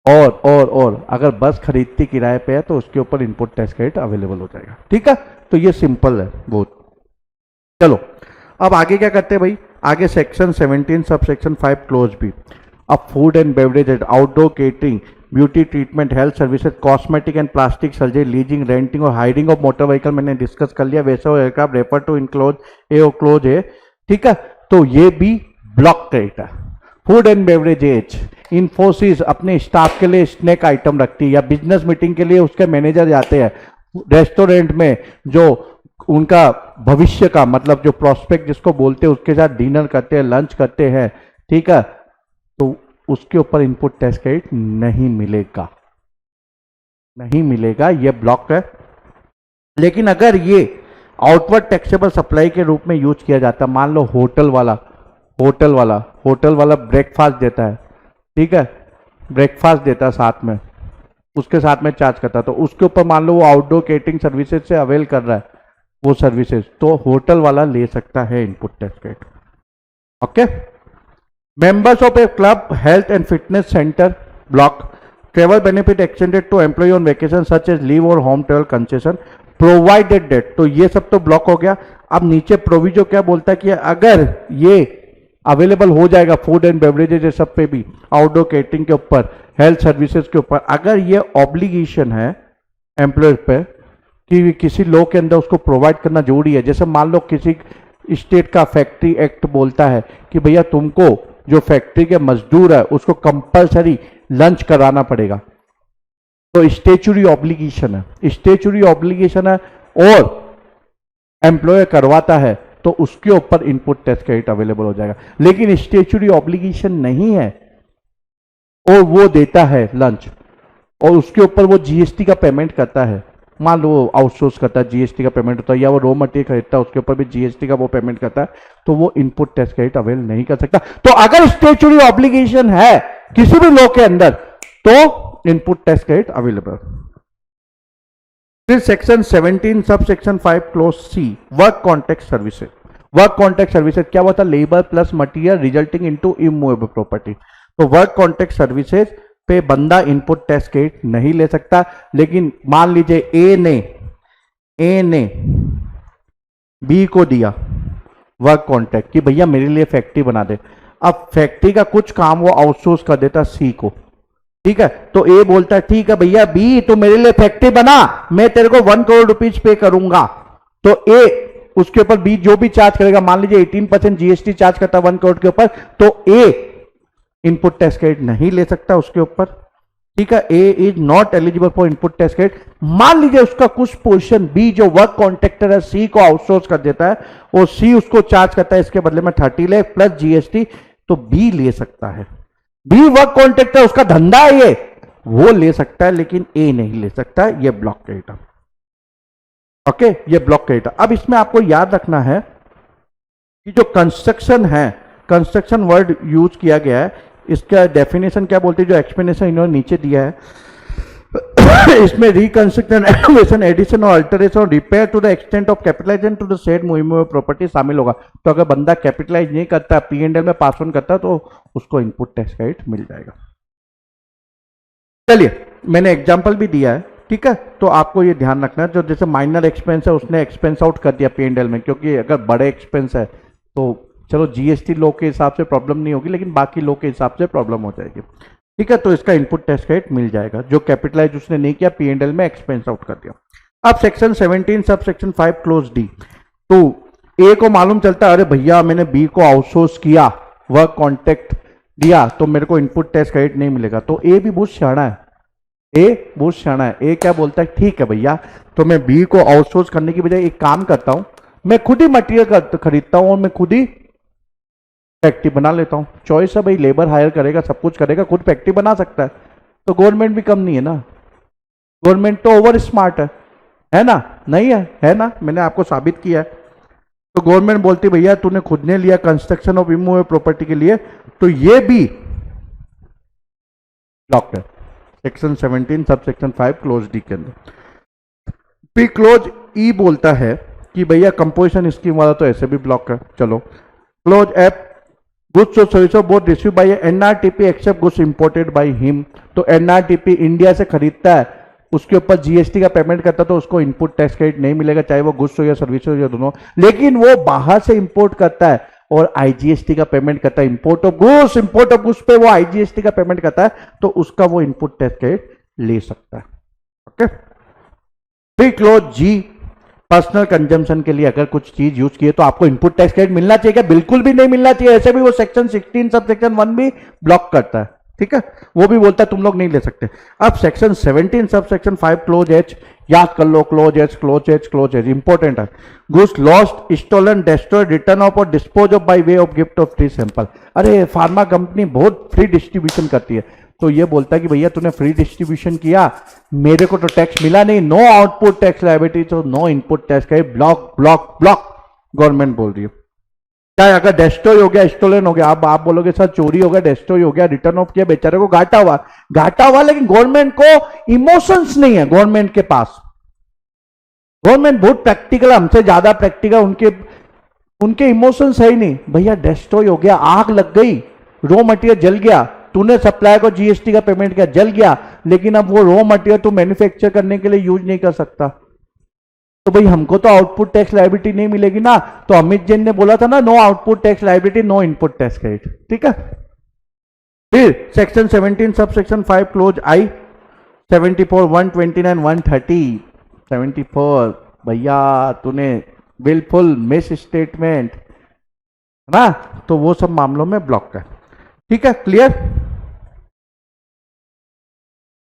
और अगर बस खरीदती किराए पे है तो उसके ऊपर इनपुट टैक्स क्रेडिट अवेलेबल हो जाएगा। ठीक है, तो ये सिंपल है बहुत। चलो अब आगे क्या करते हैं भाई, आगे सेक्शन 17 सब सेक्शन 5 क्लोज भी। अब food and beverage, outdoor catering, beauty treatment, health services, cosmetic and plastic surgery, leasing, renting और हायरिंग ऑफ मोटर व्हीकल मैंने डिस्कस कर लिया। वैसे aircraft refer to in clause A और क्लोज है। ठीक है, तो ये भी ब्लॉक क्रेडिट है। फूड एंड बेवरेजेज, इन्फोसिस अपने स्टाफ के लिए स्नैक आइटम रखती है या बिजनेस मीटिंग के लिए उसके मैनेजर जाते हैं रेस्टोरेंट में, जो उनका भविष्य का मतलब जो प्रोस्पेक्ट जिसको बोलते हैं उसके साथ डिनर करते हैं, लंच करते हैं। ठीक है, तो उसके ऊपर इनपुट टैक्स क्रेडिट नहीं मिलेगा, नहीं मिलेगा, ये ब्लॉक है। लेकिन अगर ये आउटवर्ड टैक्सेबल सप्लाई के रूप में यूज किया जाता है, मान लो होटल वाला ब्रेकफास्ट देता है, ठीक है, ब्रेकफास्ट देता है साथ में, उसके साथ में चार्ज करता है, तो उसके ऊपर मान लो वो आउटडोर केटरिंग सर्विसेज से अवेल कर रहा है वो सर्विसेज, तो होटल वाला ले सकता है input tax credit. Okay, members of a club, health and fitness centre block, travel benefit extended to employ on vacation such as leave और home travel concession provided that, तो ये सब तो ब्लॉक हो गया। अब नीचे प्रोविजो क्या बोलता है कि अगर ये अवेलेबल हो जाएगा फूड एंड बेवरेजेज ये सब पे भी, आउटडोर केटरिंग के ऊपर, हेल्थ सर्विसेज के ऊपर, अगर ये ऑब्लिगेशन है एम्प्लॉयर पे कि किसी लॉ के अंदर उसको प्रोवाइड करना जरूरी है। जैसे मान लो किसी स्टेट का फैक्ट्री एक्ट बोलता है कि भैया तुमको जो फैक्ट्री के मजदूर है उसको कंपलसरी लंच कराना पड़ेगा, तो स्टेचुरी ऑब्लिगेशन है और एम्प्लॉयर करवाता है तो उसके ऊपर इनपुट टैक्स क्रेडिट अवेलेबल हो जाएगा। लेकिन स्टेचुरी ऑब्लिगेशन नहीं है और वो देता है लंच और उसके ऊपर वो जीएसटी का पेमेंट करता है, मान लो आउटसोर्स करता है, जीएसटी का पेमेंट होता है, या वो रॉ मटेरियल खरीदता है उसके ऊपर भी जीएसटी का वो पेमेंट करता है, तो वो इनपुट टैक्स क्रेडिट अवेल नहीं कर सकता। तो अगर स्टेचुरी ऑब्लिगेशन है किसी भी लॉ के अंदर तो इनपुट टैक्स क्रेडिट अवेलेबल। फिर section 17 sub section 5 clause C, work contract services. Work contract services क्या होता है, labour plus material resulting into immovable property. तो वर्क कॉन्ट्रैक्ट सर्विसेज पे बंदा इनपुट टैक्स क्रेडिट नहीं ले सकता। लेकिन मान लीजिए ए ने बी को दिया वर्क कॉन्ट्रैक्ट कि भैया मेरे लिए फैक्ट्री बना दे। अब फैक्ट्री का कुछ काम वो आउटसोर्स कर देता सी को, ठीक है, तो ए बोलता है ठीक है भैया बी तो मेरे लिए फैक्ट्री बना, मैं तेरे को 1 करोड़ रुपीज पे करूंगा। तो ए उसके ऊपर बी जो भी चार्ज करेगा, मान लीजिए 18% जीएसटी चार्ज करता है 1 करोड़ के ऊपर, तो ए इनपुट टैक्स क्रेडिट नहीं ले सकता उसके ऊपर। ठीक है, A is not eligible for input tax credit. मान लीजिए उसका कुछ पोर्शन बी जो वर्क कॉन्ट्रैक्टर है सी को आउटसोर्स कर देता है और सी उसको चार्ज करता है इसके बदले में 30 लाख प्लस जीएसटी, तो बी ले सकता है। बी वर्क कॉन्ट्रैक्टर उसका धंधा है ये, वो ले सकता है, लेकिन ए नहीं ले सकता है। ये ब्लॉक क्रेडिट। ओके, ये ब्लॉक क्रेडिट। अब इसमें आपको याद रखना है कि जो कंस्ट्रक्शन है, कंस्ट्रक्शन वर्ड यूज किया गया है, इसका डेफिनेशन क्या बोलते हैं, जो एक्सप्लेनेशन इन्होंने नीचे दिया है इसमें रिकंस्ट्रक्शन, रेनोवेशन, एडिशन और अल्टरेशन और repair to the extent of capitalization to the said movable property शामिल होगा। तो अगर बंदा कैपिटलाइज नहीं करता, P&L में पास ऑन करता, तो उसको इनपुट टैक्स क्रेडिट मिल जाएगा। चलिए, मैंने एग्जांपल भी दिया है, ठीक है, तो आपको ये ध्यान रखना है, जो जैसे माइनर एक्सपेंस है उसने एक्सपेंस आउट कर दिया P&L में, क्योंकि अगर बड़े एक्सपेंस है तो चलो जीएसटी लो के हिसाब से प्रॉब्लम नहीं होगी, लेकिन बाकी लो के हिसाब से प्रॉब्लम हो जाएगी। ठीक है, तो इसका इनपुट टैक्स क्रेडिट मिल जाएगा। जो कैपिटलाइज उसने नहीं किया, P&L में एक्सपेंस आउट कर दिया। अब section 17 sub section 5 close D, तो ए को मालूम चलता है अरे भैया मैंने बी को आउटसोर्स किया, वर्क कॉन्ट्रैक्ट दिया, तो मेरे को इनपुट टैक्स क्रेडिट नहीं मिलेगा। तो ए भी बहुत शाना है, ए क्या बोलता है, ठीक है भैया तो मैं बी को आउटसोर्स करने की बजाय एक काम करता हूं, मैं खुद ही मटेरियल खरीदता हूं और मैं खुद ही फैक्ट्री बना लेता हूं। चॉइस है भाई, लेबर हायर करेगा, सब कुछ करेगा, खुद फैक्ट्री बना सकता है, तो गवर्नमेंट भी कम नहीं है ना, गवर्नमेंट तो ओवर स्मार्ट है ना, नहीं है ना, मैंने आपको साबित किया है। तो गवर्नमेंट बोलती भैया तूने खुद ने लिया कंस्ट्रक्शन ऑफ इमूवेबल प्रॉपर्टी के लिए, तो ये भी ब्लॉक है section 17 sub section 5 close D के अंदर। फिर क्लोज ई बोलता है कि भैया कंपोजिशन स्कीम वाला तो ऐसे भी ब्लॉक है। चलो क्लोज एफ गुड्स और service both receive by NRTP except goods imported by him. तो एनआरटीपी इंडिया से खरीदता है, उसके ऊपर जीएसटी का पेमेंट करता है, तो उसको इनपुट टैक्स क्रेडिट नहीं मिलेगा, चाहे वो गुड्स हो या सर्विस हो या दोनों। लेकिन वो बाहर से इंपोर्ट करता है और आईजीएसटी का पेमेंट करता है, इंपोर्ट ऑफ गुड्स पे वो आईजीएसटी का पेमेंट करता है, तो उसका वो इनपुट टैक्स क्रेडिट ले सकता है। ओके। फिर क्लोज जी, पर्सनल कंजम्पशन के लिए अगर कुछ चीज यूज किए तो आपको इनपुट टैक्स क्रेडिट मिलना चाहिए क्या? बिल्कुल भी नहीं मिलना चाहिए। ऐसे भी वो सेक्शन 16 सब सेक्शन 1 भी ब्लॉक करता है, ठीक है, वो भी बोलता है तुम लोग नहीं ले सकते। अब section 17 sub section 5 close H, याद कर लो, क्लोज एच इंपॉर्टेंट है। Goods lost, stolen, destroyed, written off और dispose of by way of gift of free sample. अरे फार्मा कंपनी बहुत फ्री डिस्ट्रीब्यूशन करती है, तो ये बोलता है कि भैया तूने फ्री डिस्ट्रीब्यूशन किया, मेरे को तो टैक्स मिला नहीं, नो आउटपुट टैक्स लायबिलिटी, तो नो इनपुट टैक्स का ब्लॉक ब्लॉक ब्लॉक गवर्नमेंट बोल रही है। चाहे अगर डेस्ट्रॉय हो गया, स्टोलन हो गया, आप बोलोगे सर चोरी हो गया, डेस्ट्रॉय हो गया, रिटर्न ऑफ किया, बेचारे को घाटा हुआ, लेकिन गवर्नमेंट को इमोशंस नहीं है। गवर्नमेंट के पास, गवर्नमेंट बहुत प्रैक्टिकल, हमसे ज्यादा प्रैक्टिकल, उनके इमोशंस है ही नहीं। भैया डेस्ट्रॉय हो गया, आग लग गई, रॉ मटेरियल जल गया, तूने सप्लायर को जीएसटी का पेमेंट किया, जल गया, लेकिन अब वो रॉ मटेरियल तू मैन्युफैक्चर करने के लिए यूज नहीं कर सकता, तो भाई हमको तो आउटपुट टैक्स लायबिलिटी नहीं मिलेगी ना। तो अमित जैन ने बोला था ना, no output tax liability, no input tax credit, ठीक है। फिर सेक्शन 17 सब सेक्शन 5 क्लोज आई, 74, 129, 130, 74 भैया तूने बिल्कुल मिस स्टेटमेंट है ना, तो वो सब मामलों में ब्लॉक है, ठीक है, क्लियर।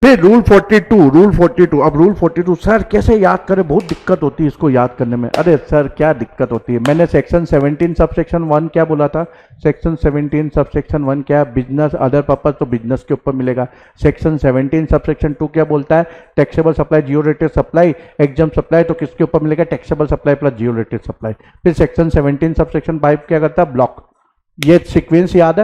फिर रूल 42, अब रूल 42 सर कैसे याद करें, बहुत दिक्कत होती है इसको याद करने में। अरे सर क्या दिक्कत होती है, मैंने सेक्शन 17 सब सेक्शन 1 क्या बोला था, सेक्शन 17 सब सेक्शन 1 क्या, बिजनेस अदर पर्पज, तो बिजनेस के ऊपर मिलेगा। सेक्शन 17 सब सेक्शन 2 क्या बोलता है, taxable supply, zero rated supply, exam supply, तो किसके ऊपर मिलेगा, टैक्सेबल सप्लाई प्लस जियो रेटेड सप्लाई। फिर सेक्शन 17 सब सेक्शन 5 क्या करता है, ब्लॉक। ये सीक्वेंस याद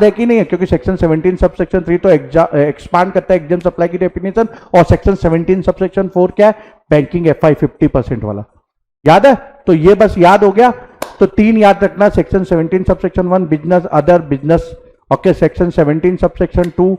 है कि नहीं है, क्योंकि सेक्शन 17 सब सेक्शन 3 तो एक्सपांड करता है एग्जाम सप्लाई की डेफिनेशन, और सेक्शन 17 सब सेक्शन 4 क्या है, बैंकिंग एफआई 50% वाला, याद है। तो ये बस याद हो गया, तो 3 याद रखना, सेक्शन 17 सब section 1 business other business, okay, section 17 सब section 2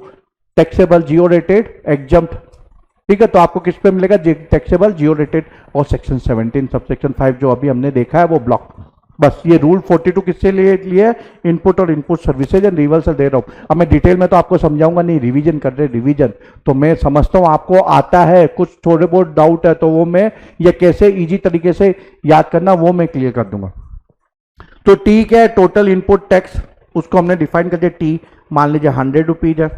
taxable zero rated exempt, ठीक है, तो आपको किस पे मिलेगा, टैक्सेबल जियो रेटेड, और सेक्शन 17 सब सेक्शन 5 जो अभी हमने देखा है वो ब्लॉक। बस ये रूल 42 किससे लिए, इनपुट और इनपुट सर्विसेज एंड रिवर्सल दे रहा हूं। अब मैं डिटेल में तो आपको समझाऊंगा नहीं, रिवीजन कर रहे, रिवीजन तो मैं समझता हूं आपको आता है, कुछ थोड़े बहुत डाउट है तो वो मैं ये कैसे इजी तरीके से याद करना वो मैं क्लियर कर दूंगा। तो टी क्या है, टोटल इनपुट टैक्स, उसको हमने डिफाइन कर दिया, टी मान लीजिए 100 रुपीज है।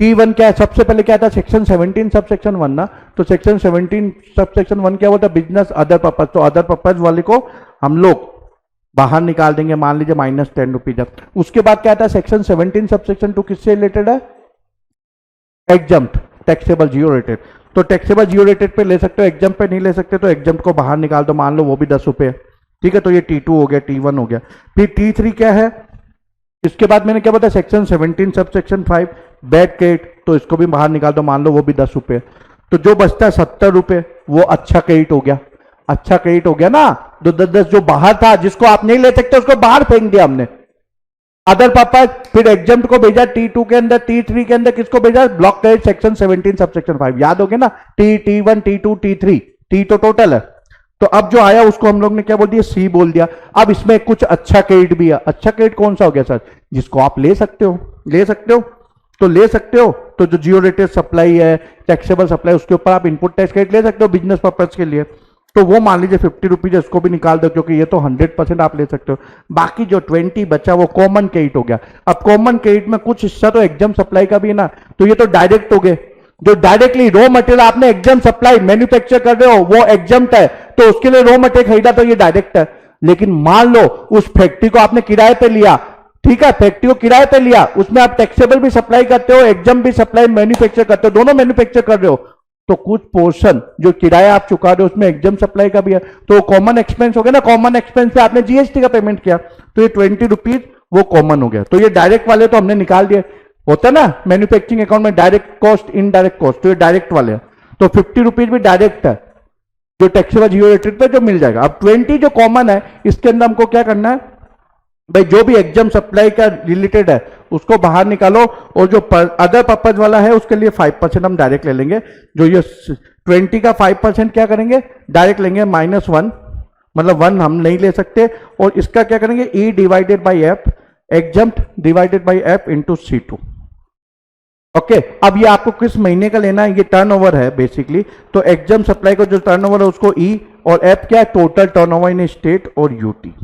T1 क्या है, सबसे पहले क्या था, सेक्शन 17 सब सेक्शन 1 ना, तो सेक्शन 17 सब सेक्शन 1 क्या होता है, बिजनेस अदर पर्पज, तो अदर पर्पज वाले को हम लोग बाहर निकाल देंगे, मान लीजिए -10 रुपीज। उसके बाद क्या था, सेक्शन 17 सब सेक्शन 2 किससे रिलेटेड है, एग्जम्प्ट, टैक्सेबल जियो रेटेड, तो टैक्सेबल जियो रेटेड पे ले सकते हो, एग्जम्प्ट पे नहीं ले सकते, तो एग्जम्प्ट को बाहर निकाल दो, मान लो वो भी 10 रुपए, ठीक है, तो ये T2 हो गया, T1 हो गया। फिर T3 क्या है, इसके बाद मैंने क्या बताया, section 17 sub section 5 bad credit, तो इसको भी बाहर निकाल दो, मान लो वो भी 10 रुपए, तो जो बचता है 70 रुपए, वो अच्छा क्रेडिट हो गया, अच्छा क्रेडिट हो गया ना। 10 जो बाहर था, जिसको आप नहीं ले सकते उसको बाहर फेंक दिया हमने, अदर पर्पज। फिर एग्जाम्प्ट को भेजा T2 के अंदर, T3 के अंदर किसको भेजा, block credit section 17 sub section 5, याद हो गया ना, T1 T2 T3, T तो टोटल है। तो अब जो आया उसको हम लोग ने क्या बोल दिया, सी बोल दिया। अब इसमें कुछ अच्छा क्रेडिट भी है, अच्छा क्रेडिट कौन सा हो गया सर, जिसको आप ले सकते हो, ले सकते हो तो ले सकते हो, तो जो जियो रेटेड सप्लाई है, टैक्सेबल सप्लाई, उसके ऊपर आप इनपुट टैक्स क्रेडिट ले सकते हो बिजनेस पर्पज के लिए, तो वो मान लीजिए 50 रुपीज, इसको भी निकाल दो, क्योंकि ये तो 100% आप ले सकते हो। बाकी जो 20 बचा वो कॉमन क्रेडिट हो गया। अब कॉमन क्रेडिट में कुछ हिस्सा तो एग्जाम सप्लाई का भी है ना, तो ये तो डायरेक्ट हो गए, जो डायरेक्टली रॉ मटेरियल आपने एग्जाम सप्लाई मैन्युफैक्चर कर रहे हो वो एग्जाम्प्ट है, तो उसके लिए रॉ मटेरियल खरीदा तो ये डायरेक्ट है। लेकिन मान लो उस फैक्ट्री को आपने किराए पे लिया, ठीक है, फैक्ट्री को किराए पे लिया, उसमें आप टैक्सेबल भी सप्लाई करते हो, एग्जाम भी सप्लाई मैन्युफैक्चर करते हो, दोनों मैन्युफैक्चर कर रहे हो, तो कुछ पोर्शन जो किराया आप चुका रहे हो उसमें एग्जाम सप्लाई का भी है, तो कॉमन एक्सपेंस हो गया ना, कॉमन एक्सपेंस पे आपने जीएसटी का पेमेंट किया, तो ये 20 रुपीज वो कॉमन हो गया। तो ये डायरेक्ट वाले तो हमने निकाल दिए, होता है ना मैन्युफैक्चरिंग अकाउंट में डायरेक्ट कॉस्ट इनडायरेक्ट कॉस्ट, तो ये डायरेक्ट वाले हैं, तो 50 रुपीज भी डायरेक्ट है जो टैक्सेबल जियो रेटेड पे जो मिल जाएगा। अब 20 जो कॉमन है इसके अंदर हमको क्या करना है, भाई जो भी एग्जाम सप्लाई का रिलेटेड है उसको बाहर निकालो, और जो अदर पर्पज वाला है उसके लिए 5% हम डायरेक्ट ले लेंगे। जो ये 20 का 5% क्या करेंगे, डायरेक्ट लेंगे -1, मतलब 1 हम नहीं ले सकते। और इसका क्या करेंगे, E divided by F, exam divided by F into C2। Okay, अब ये आपको किस महीने का लेना है, ये टर्नओवर है बेसिकली। तो एग्जाम सप्लाई का जो टर्नओवर है उसको E, और एफ क्या है, टोटल टर्नओवर इन स्टेट और यूटी।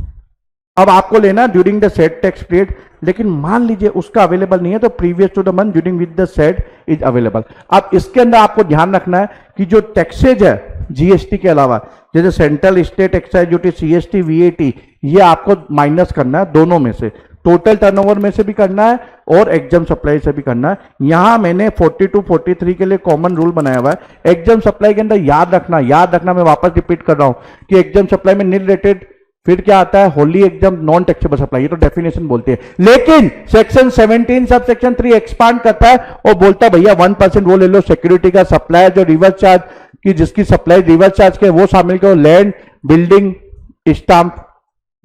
अब आपको लेना during the said tax period, लेकिन मान लीजिए उसका अवेलेबल नहीं है तो previous to the month during with the said is available. अब इसके अंदर आपको ध्यान रखना है कि जो टैक्सेज है जीएसटी के अलावा, जैसे central state excise duty, CST, VAT, ये आपको माइनस करना है दोनों में से, टोटल टर्नओवर में से भी करना है और एग्जाम सप्लाई से भी करना है। यहां मैंने 42, 43 के लिए कॉमन रूल बनाया हुआ है। एग्जाम सप्लाई के अंदर याद रखना, मैं वापस रिपीट कर रहा हूं कि एग्जाम सप्लाई में नील रेटेड, फिर क्या आता है, Holi exempt, non taxable supply, ये तो डेफिनेशन बोलते हैं। लेकिन सेक्शन 17 सब सेक्शन 3 एक्सपांड करता है और बोलता है भैया 1% वो ले लो सिक्योरिटी का, सप्लाई जो रिवर्स चार्ज की, जिसकी सप्लाई रिवर्स चार्ज के वो शामिल करो, लैंड, बिल्डिंग, स्टाम्प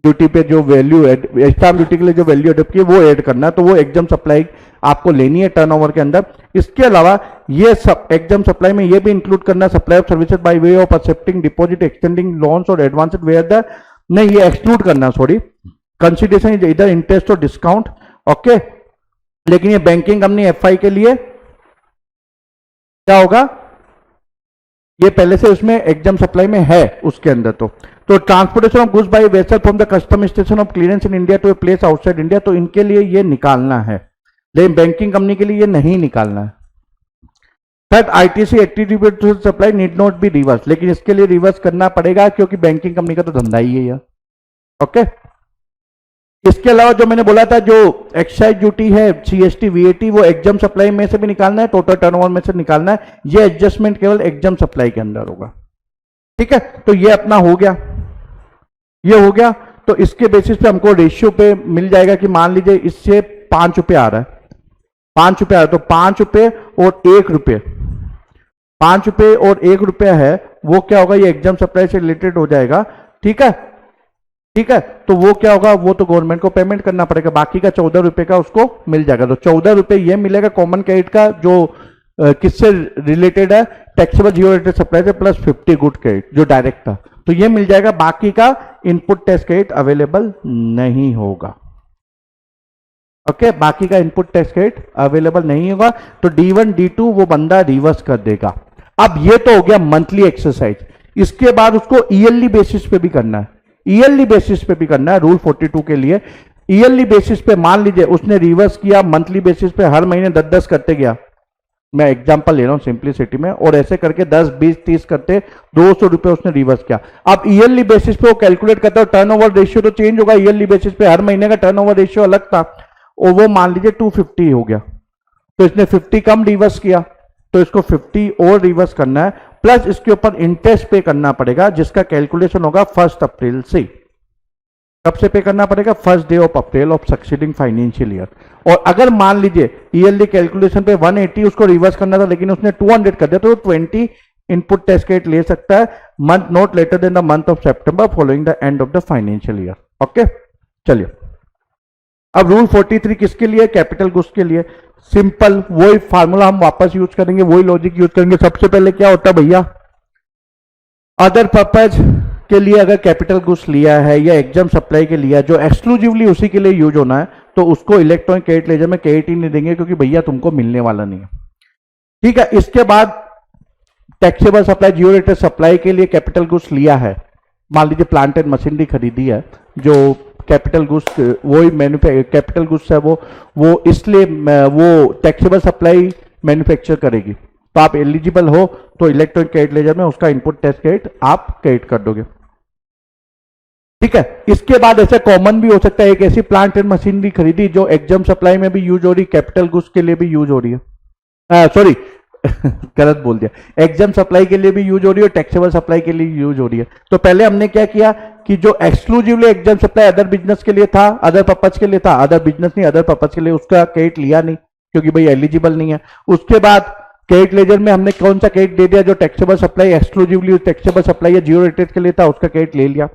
ड्यूटी पे जो वैल्यू, स्टाम्प ड्यूटी के लिए जो वैल्यू एडप्ट की वो ऐड करना है, तो वो एग्जाम सप्लाई आपको लेनी है टर्नओवर के अंदर। इसके अलावा ये सब एग्जाम सप्लाई में ये भी इंक्लूड करना, supply of services by way of accepting deposit, extending loans और एडवांसेस वेयर द, नहीं ये एक्सक्लूड करना, sorry, consideration is either interest और डिस्काउंट। ओके, लेकिन ये बैंकिंग कंपनी एफआई के लिए क्या होगा, ये पहले से उसमें एग्जाम सप्लाई में है उसके अंदर। तो transportation of goods by vessel from the custom station of clearance in India to a place outside India, तो इनके लिए ये निकालना है, लेकिन बैंकिंग कंपनी के लिए ये नहीं निकालना है। Third, ITC activity supply need not be reverse, लेकिन इसके लिए रिवर्स करना पड़ेगा क्योंकि बैंकिंग कंपनी का तो धंधा ही है यार। ओके, इसके अलावा जो मैंने बोला था, जो एक्साइज ड्यूटी है, सीएसटी, वीएटी, वो एग्जाम सप्लाई में से भी निकालना है, टोटल टर्नओवर में से निकालना है। ये एडजस्टमेंट केवल एग्जाम सप्लाई के अंदर होगा। ठीक है, तो ये अपना हो गया, ये हो गया। तो इसके बेसिस पे हमको रेशियो पे मिल जाएगा कि मान लीजिए इससे 5 रुपए आ रहा है, 5 रुपए आ रहा है, तो 5 रुपए और 1 रुपए, 5 रुपए और 1 रुपया है, वो क्या होगा, ये एग्जाम सप्लाई से रिलेटेड हो जाएगा। ठीक है, ठीक है, तो वो क्या होगा, वो तो गवर्नमेंट को पेमेंट करना पड़ेगा, बाकी का 14 रुपए का उसको मिल जाएगा। तो 14 रुपए ये मिलेगा कॉमन क्रेडिट का, जो किससे रिलेटेड है, टैक्सेबल जीरो रेटेड सप्लाई से, प्लस 50 गुड क्रेडिट जो डायरेक्ट था, तो ये मिल जाएगा। बाकी का इनपुट टैक्स क्रेडिट अवेलेबल नहीं होगा। ओके, बाकी का इनपुट टैक्स क्रेडिट अवेलेबल नहीं होगा, तो D1 D2 वो बंदा रिवर्स कर देगा। अब ये तो हो गया मंथली एक्सरसाइज। इसके बाद उसको ईयरली बेसिस पे भी करना है, ईयरली बेसिस पे भी करना है रूल 42 के लिए। ईयरली बेसिस पे मान लीजिए उसने रिवर्स किया, मंथली बेसिस पे हर महीने 10-10 करते गया, मैं एग्जांपल ले रहा हूं सिंपलिसिटी में, और ऐसे करके 10, 20, 30 करते 200 रुपए उसने रिवर्स किया। अब ईयरली बेसिस पे वो कैलकुलेट करता है, टर्नओवर रेशियो तो चेंज होगा ईयरली बेसिस पे, हर महीने का टर्नओवर रेशियो अलग था, और वो मान लीजिए 250 हो गया, तो इसने 50 कम रिवर्स किया, तो इसको 50 और रिवर्स करना है, प्लस इसके ऊपर इंटरेस्ट पे करना पड़ेगा, जिसका कैलकुलेशन होगा 1 अप्रैल से। कब से पे करना पड़ेगा, 1 day of April of succeeding financial year. और अगर मान लीजिए ईयरली कैलकुलेशन पे 180 उसको रिवर्स करना था, लेकिन उसने 200 कर दिया, तो 20 इनपुट टैक्स क्रेडिट ले सकता है, month not later than the month of September following the end of the financial year. Okay, चलिए अब रूल 43 किसके लिए, कैपिटल गुड्स के लिए। सिंपल वही फार्मूला हम वापस यूज करेंगे, वही लॉजिक यूज करेंगे। सबसे पहले क्या होता है भैया, अदर पर्पज के लिए अगर कैपिटल गुड्स लिया है या एग्जाम सप्लाई के लिया, जो एक्सक्लूसिवली उसी के लिए यूज होना है, तो उसको इलेक्ट्रॉनिक क्रेडिट लेजर में क्रेडिट ही नहीं देंगे, क्योंकि भैया तुमको मिलने वाला नहीं है। ठीक है, इसके बाद taxable supply, zero rated supply के लिए कैपिटल गुड्स लिया है, मान लीजिए प्लांट एंड मशीनरी खरीदी है, जो कैपिटल गुड्स वही कैपिटल गुड्स है, वो इसलिए वो टैक्सेबल सप्लाई मैन्युफैक्चर करेगी, तो आप एलिजिबल हो तो इलेक्ट्रॉनिक क्रेडिट लेजर में उसका इनपुट टैक्स क्रेडिट आप क्रेडिट कर दोगे। ठीक है, इसके बाद ऐसे कॉमन भी हो सकता है, एक ऐसी प्लांट एंड मशीनरी खरीदी जो एग्जाम सप्लाई में भी यूज हो रही, कैपिटल गुड्स के लिए भी यूज हो रही है, सॉरी गलत बोल दिया, एग्जाम सप्लाई के लिए भी यूज हो रही है और टैक्सेबल सप्लाई के लिए यूज हो रही है। तो पहले हमने क्या किया कि जो exclusively exempt supply other business के लिए था, अदर पर्पज के लिए था, अदर बिजनेस नहीं अदर पर्पज के लिए, उसका क्रेडिट लिया नहीं क्योंकि भाई एलिजिबल नहीं है। उसके बाद क्रेडिट लेजर में हमने कौन सा क्रेडिट दे दिया, जो taxable supply exclusively taxable supply या जीरो रेटेड के लिए था, उसका क्रेडिट ले लिया।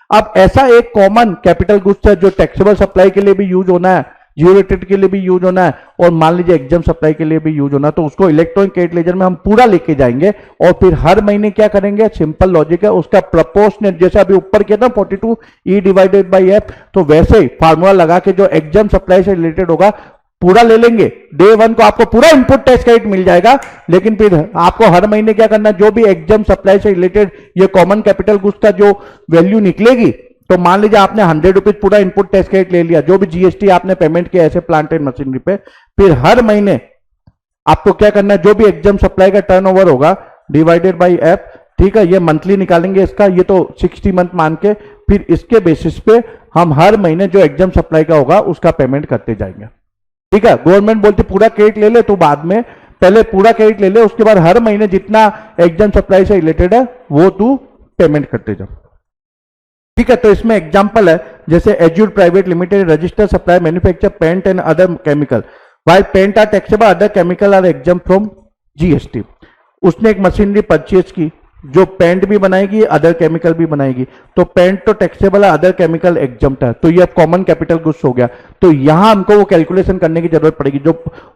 अब ऐसा एक कॉमन कैपिटल गुड्स है जो टैक्सेबल सप्लाई के लिए भी यूज होना है, जीरो रेटेड के लिए भी यूज होना है, और मान लीजिए एग्जाम सप्लाई के लिए भी यूज होना है, तो उसको इलेक्ट्रॉनिक क्रेडिट लेजर में हम पूरा लेके जाएंगे और फिर हर महीने क्या करेंगे, सिंपल लॉजिक है, उसका प्रपोर्शनेट, जैसे अभी ऊपर किया था 42 ई डिवाइडेड बाई एफ, तो वैसे ही फार्मूला लगा के जो एग्जाम सप्लाई से रिलेटेड होगा पूरा ले लेंगे। डे वन को आपको पूरा इनपुट टैक्स क्रेडिट मिल जाएगा, लेकिन फिर आपको हर महीने क्या करना, जो भी एग्जाम सप्लाई से रिलेटेड ये कॉमन कैपिटल गुड्स का जो वैल्यू निकलेगी, तो मान लीजिए आपने 100 रुपीज पूरा इनपुट टैक्स क्रेडिट ले लिया, जो भी जीएसटी आपने पेमेंट किया ऐसे प्लांट एंड मशीनरी पे, फिर हर महीने आपको क्या करना है, जो भी एग्जाम सप्लाई का टर्नओवर होगा डिवाइडेड बाई एफ, ठीक है, ये मंथली निकालेंगे इसका, ये तो 60 मंथ मान के, फिर इसके बेसिस पे हम हर महीने जो एग्जाम सप्लाई का होगा उसका पेमेंट करते जाएंगे। ठीक है, गवर्नमेंट बोलती पूरा क्रेडिट ले ले, तो बाद में पहले पूरा क्रेडिट ले ले, उसके बाद हर महीने जितना एग्जाम सप्लाई से रिलेटेड है वो तू पेमेंट करते जा। ठीक है, तो इसमें एग्जांपल है, जैसे Azure private limited register supply manufacture paint and other chemical, while paint are taxable, other chemical are exempt from GST. उसने एक मशीनरी परचेज की जो पेंट भी बनाएगी, अदर केमिकल भी बनाएगी, तो पेंट तो टैक्सेबल है, अदर केमिकल एग्जम्प्ट है, तो ये अब कॉमन कैपिटल गुड्स हो गया। तो यहां हमको वो कैलकुलेशन करने की जरूरत पड़ेगी, जो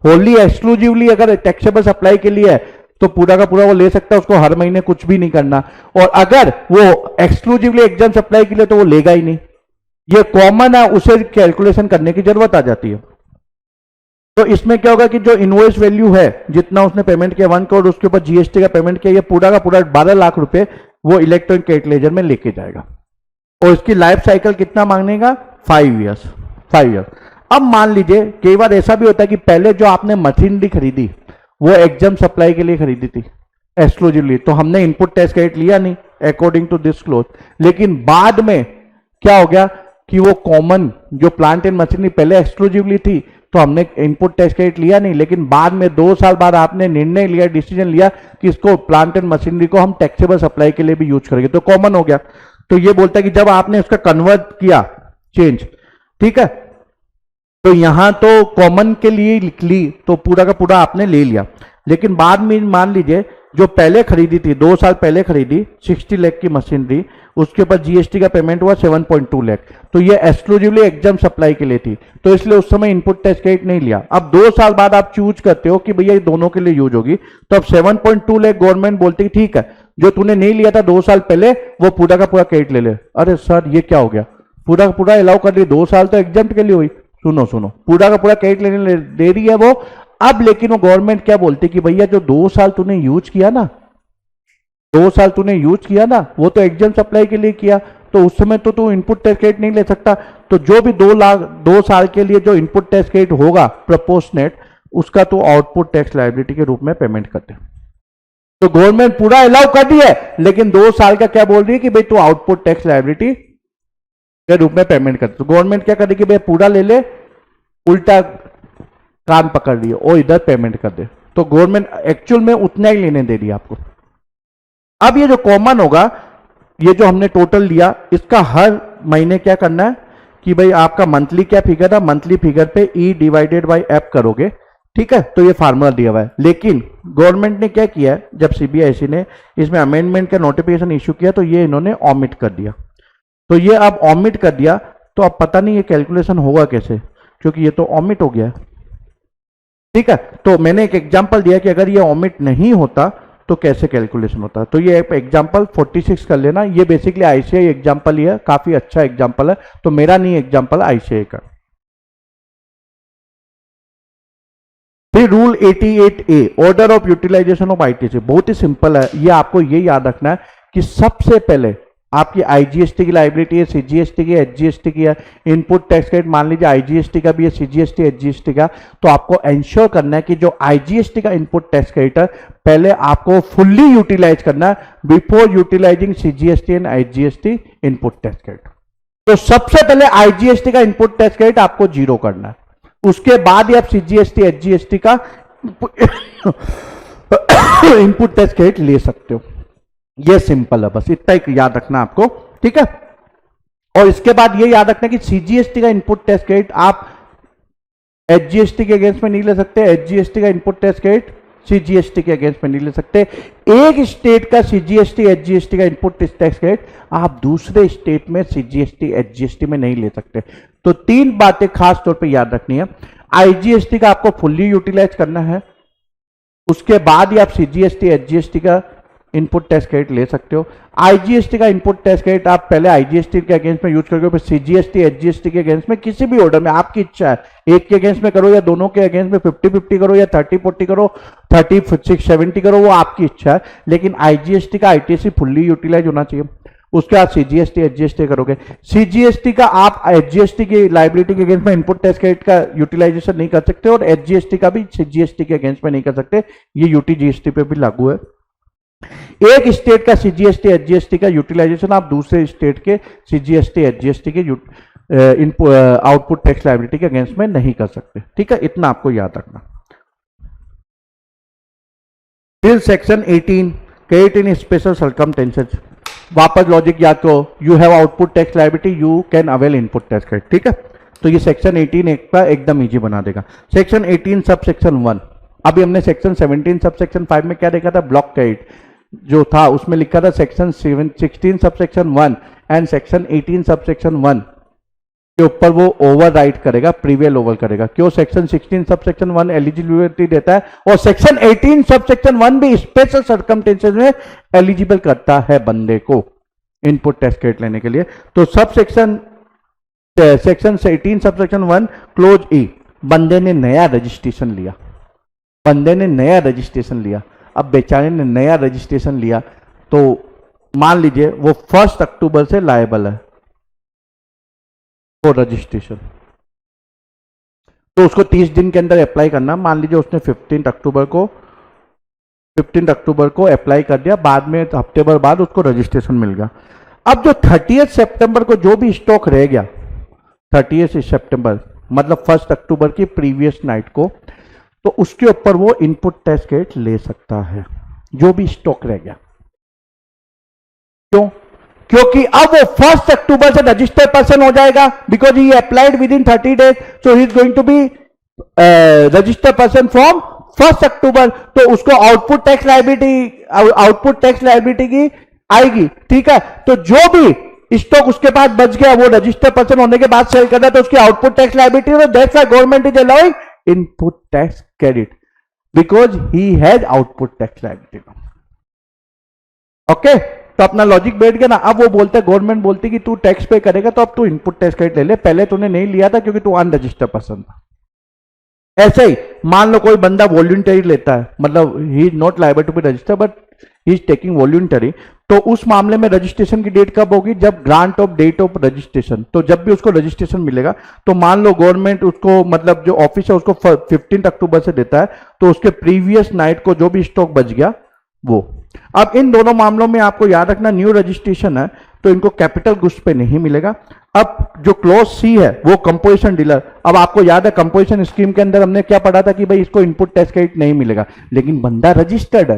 होली एक्सक्लूसिवली अगर टैक्सेबल सप्लाई के लिए है तो पूरा का पूरा वो ले सकता है, उसको हर महीने कुछ भी नहीं करना, और अगर वो एक्सक्लूसिवली एग्जाम सप्लाई के लिए तो वो लेगा ही नहीं। ये कॉमन है, उसे कैलकुलेशन करने की जरूरत आ जाती है। तो इसमें क्या होगा कि जो इनवॉइस वैल्यू है, जितना उसने पेमेंट किया 1 करोड़, उसके ऊपर जीएसटी का पेमेंट किया, ये पूरा का पूरा 12 लाख रुपए वो इलेक्ट्रॉनिक क्रेडिट लेजर में लेके जाएगा, और इसकी लाइफ साइकिल कितना मांगेगा, 5 ईयर्स। 5 ईयर्स। अब मान लीजिए कई बार ऐसा भी होता है कि पहले जो आपने मशीनरी खरीदी वो एग्जाम सप्लाई के लिए खरीदी थी एक्सक्लूसिवली, तो हमने इनपुट टैक्स क्रेडिट लिया नहीं अकॉर्डिंग टू दिस क्लोज, लेकिन बाद में क्या हो गया कि वो कॉमन जो प्लांट एंड मशीनरी पहले एक्सक्लूसिवली थी, तो हमने इनपुट टैक्स क्रेडिट लिया नहीं, लेकिन बाद में 2 साल बाद आपने निर्णय लिया, डिसीजन लिया कि इसको प्लांट एंड मशीनरी को हम टैक्सेबल सप्लाई के लिए भी यूज करेंगे, तो कॉमन हो गया। तो ये बोलता है कि जब आपने उसका कन्वर्ट किया चेंज, ठीक है, तो यहां तो कॉमन के लिए लिख ली, तो पूरा का पूरा आपने ले लिया, लेकिन बाद में मान लीजिए जो पहले खरीदी थी, 2 साल पहले खरीदी 60 लाख की मशीनरी, उसके ऊपर जीएसटी का पेमेंट हुआ 7.2 लाख, तो ये एक्सक्लूसिवली एग्जाम सप्लाई के लिए थी, तो इसलिए उस समय इनपुट टैक्स क्रेडिट नहीं लिया। अब 2 साल बाद आप चूज करते हो कि भैया ये दोनों के लिए यूज होगी, तो अब 7.2 लाख गवर्नमेंट बोलती है ठीक है, जो तूने नहीं लिया था 2 साल पहले वो पूरा का पूरा क्रेडिट ले ले। अरे सर ये क्या हो गया, पूरा का पूरा अलाउ कर दी, 2 साल तो एग्जाम के लिए हुई, सुनो सुनो, पूरा का पूरा क्रेडिट लेने दे रही है वो। अब लेकिन वो गवर्नमेंट क्या बोलती कि भैया जो 2 साल तूने यूज किया ना, 2 साल तूने यूज किया ना, वो तो एग्जाम सप्लाई के लिए किया, तो उस समय तो तू इनपुट टैक्स क्रेडिट नहीं ले सकता, तो जो भी 2 साल के लिए जो इनपुट टैक्स क्रेडिट होगा प्रपोर्शनेट, उसका तो आउटपुट टैक्स लायबिलिटी के रूप में पेमेंट करते। तो गवर्नमेंट पूरा अलाउ कर दी है, लेकिन 2 साल का क्या बोल रही है कि भाई तू आउटपुट टैक्स लायबिलिटी के रूप में पेमेंट करते। तो गवर्नमेंट क्या कर रही है कि भाई पूरा ले ले, उल्टा कान पकड़ लिए और इधर पेमेंट कर दे, तो गवर्नमेंट एक्चुअल में उतना ही लेने दे रही है आपको। अब ये जो कॉमन होगा, ये जो हमने टोटल लिया, इसका हर महीने क्या करना है कि भाई आपका मंथली क्या फिगर है, मंथली फिगर पे ई डिवाइडेड बाई एफ करोगे, ठीक है, तो ये फार्मूला दिया हुआ है। लेकिन गवर्नमेंट ने क्या किया है, जब सीबीआईसी ने इसमें अमेंडमेंट का नोटिफिकेशन इश्यू किया, तो ये इन्होंने ऑमिट कर दिया। तो ये अब ऑमिट कर दिया, तो अब पता नहीं ये कैलकुलेशन होगा कैसे, क्योंकि ये तो ऑमिट हो गया है, ठीक है। तो मैंने एक एग्जांपल दिया कि अगर ये ऑमिट नहीं होता तो कैसे कैलकुलेशन होता है। तो ये एग्जांपल 46 कर लेना, ये बेसिकली आईसीआई एग्जांपल ही है, काफी अच्छा एग्जांपल है, तो मेरा नहीं एग्जांपल आईसीआई का। फिर rule 88A order of utilisation of ITC, बहुत ही सिंपल है, ये आपको ये याद रखना है कि सबसे पहले आपकी आईजीएसटी की लायबिलिटी है, सीजीएसटी की, एचजीएसटी की है, इनपुट टैक्स क्रेडिट मान लीजिए आईजीएसटी का भी है, सीजीएसटी एचजीएसटी का, तो आपको एंश्योर करना है कि जो आईजीएसटी का इनपुट टैक्स क्रेडिट है पहले आपको फुल्ली यूटिलाइज करना है before utilising CGST and HGST input tax credit. तो सबसे पहले आईजीएसटी का इनपुट टैक्स क्रेडिट आपको 0 करना है, उसके बाद ही आप सीजीएसटी एचजीएसटी का इनपुट टैक्स क्रेडिट ले सकते हो। ये सिंपल है, बस इतना ही याद रखना आपको, ठीक है। और इसके बाद ये याद रखना कि सीजीएसटी का इनपुट टैक्स क्रेडिट आप एचजीएसटी के अगेंस्ट में नहीं ले सकते, एचजीएसटी का इनपुट टैक्स क्रेडिट सीजीएसटी के अगेंस्ट में नहीं ले सकते। एक स्टेट का सीजीएसटी एचजीएसटी का इनपुट टैक्स क्रेडिट आप दूसरे स्टेट में सीजीएसटी एचजीएसटी में नहीं ले सकते। तो 3 बातें खास तौर पे याद रखनी है। आईजीएसटी का आपको फुल्ली यूटिलाइज करना है, उसके बाद ही आप सीजीएसटी एचजीएसटी का इनपुट टैक्स क्रेडिट ले सकते हो। आईजीएसटी का इनपुट टैक्स क्रेडिट आप पहले आईजीएसटी के अगेंस्ट में यूज करोगे, फिर सीजीएसटी एचजीएसटी के अगेंस्ट में किसी भी ऑर्डर में आपकी इच्छा है, एक के अगेंस्ट में करो या दोनों के अगेंस्ट में 50-50 करो या 30-40 करो, 30-70 करो, वो आपकी इच्छा है। लेकिन आईजीएसटी का आईटीसी फुल्ली यूटिलाइज होना चाहिए। उसके बाद सीजीएसटी एचजीएसटी करोगे। सीजीएसटी का आप एचजीएसटी की लाइबिलिटी के अगेंस्ट में इनपुट टैक्स क्रेडिट का यूटिलाइजेशन नहीं कर सकते और एचजीएसटी का भी सीजीएसटी के अगेंस्ट में नहीं कर सकते। ये यूटीजीएसटी पे भी लागू है। एक स्टेट का सीजीएसटी एचजीएसटी का यूटिलाइजेशन आप दूसरे स्टेट के सीजीएसटी एचजीएसटी के आउटपुट टैक्स लायबिलिटी के अगेंस्ट में नहीं कर सकते। ठीक है, इतना आपको याद रखना। Till section 18 credit in special circumstances, वापस लॉजिक याद करो। You have output tax liability, you can avail input tax credit. ठीक है, तो ये सेक्शन 18 एक का एकदम इजी बना देगा। Section 18 sub section 1। अभी हमने सेक्शन 17 सब सेक्शन 5 में क्या देखा था, ब्लॉक क्रेडिट जो था उसमें लिखा था सेक्शन 16 सब section 1 and section 18 sub section 1 के ऊपर वो ओवरराइड करेगा, प्रीवेल ओवर करेगा। क्यों, सेक्शन 16 सब सेक्शन 1 एलिजिबिलिटी देता है और सेक्शन 18 सब सेक्शन 1 भी स्पेशल सर्कमस्टेंसेस में एलिजिबल करता है बंदे को इनपुट टैक्स क्रेडिट लेने के लिए। तो sub section 18 sub section 1 close ई, बंदे ने नया रजिस्ट्रेशन लिया, बंदे ने नया रजिस्ट्रेशन लिया। अब बेचारे ने नया रजिस्ट्रेशन लिया तो मान लीजिए वो 1 अक्टूबर से लायबल है वो रजिस्ट्रेशन, तो उसको 30 दिन के अंदर अप्लाई करना। मान लीजिए उसने 15 अक्टूबर को अप्लाई कर दिया, बाद में हफ्ते भर बाद उसको रजिस्ट्रेशन मिल गया। अब जो 30 सितंबर को जो भी स्टॉक रह गया, 30 सितंबर मतलब 1 अक्टूबर की प्रीवियस नाइट को, तो उसके ऊपर वो इनपुट टैक्स क्रेडिट ले सकता है जो भी स्टॉक रह गया। क्यों, क्योंकि अब वो 1 अक्टूबर से रजिस्टर्ड पर्सन हो जाएगा, because he applied within 30 days, so he is going to be registered person from 1 October. तो उसको आउटपुट टैक्स लायबिलिटी की आएगी। ठीक है, तो जो भी स्टॉक उसके पास बच गया वो रजिस्टर्ड पर्सन होने के बाद सेल कर रहा है, तो उसकी output tax liability, that's why government is allowing input tax credit because he has output tax liability. Okay, तो अपना लॉजिक बैठ गया ना। अब वो बोलते, गवर्नमेंट बोलती कि तू टैक्स पे करेगा तो अब तू इनपुट टैक्स क्रेडिट ले ले, पहले तूने नहीं लिया था क्योंकि तू अनरजिस्टर्ड पर्सन था। ऐसे ही मान लो कोई बंदा वॉल्यूंटरी लेता है, मतलब he is not liable to be registered but he is taking voluntary, तो उस मामले में रजिस्ट्रेशन की डेट कब होगी, जब grant of date of registration. तो जब भी उसको रजिस्ट्रेशन मिलेगा, तो मान लो गवर्नमेंट उसको, मतलब जो ऑफिस है उसको 15 अक्टूबर से देता है, तो उसके प्रीवियस नाइट को जो भी स्टॉक बच गया वो। अब इन दोनों मामलों में आपको याद रखना, न्यू रजिस्ट्रेशन है तो इनको कैपिटल गुड्स पे नहीं मिलेगा। अब जो क्लोज सी है वो कंपोजिशन डीलर, अब आपको याद है कंपोजिशन स्कीम के अंदर हमने क्या पढ़ा था कि भाई इसको इनपुट टैक्स क्रेडिट नहीं मिलेगा, लेकिन बंदा रजिस्टर्ड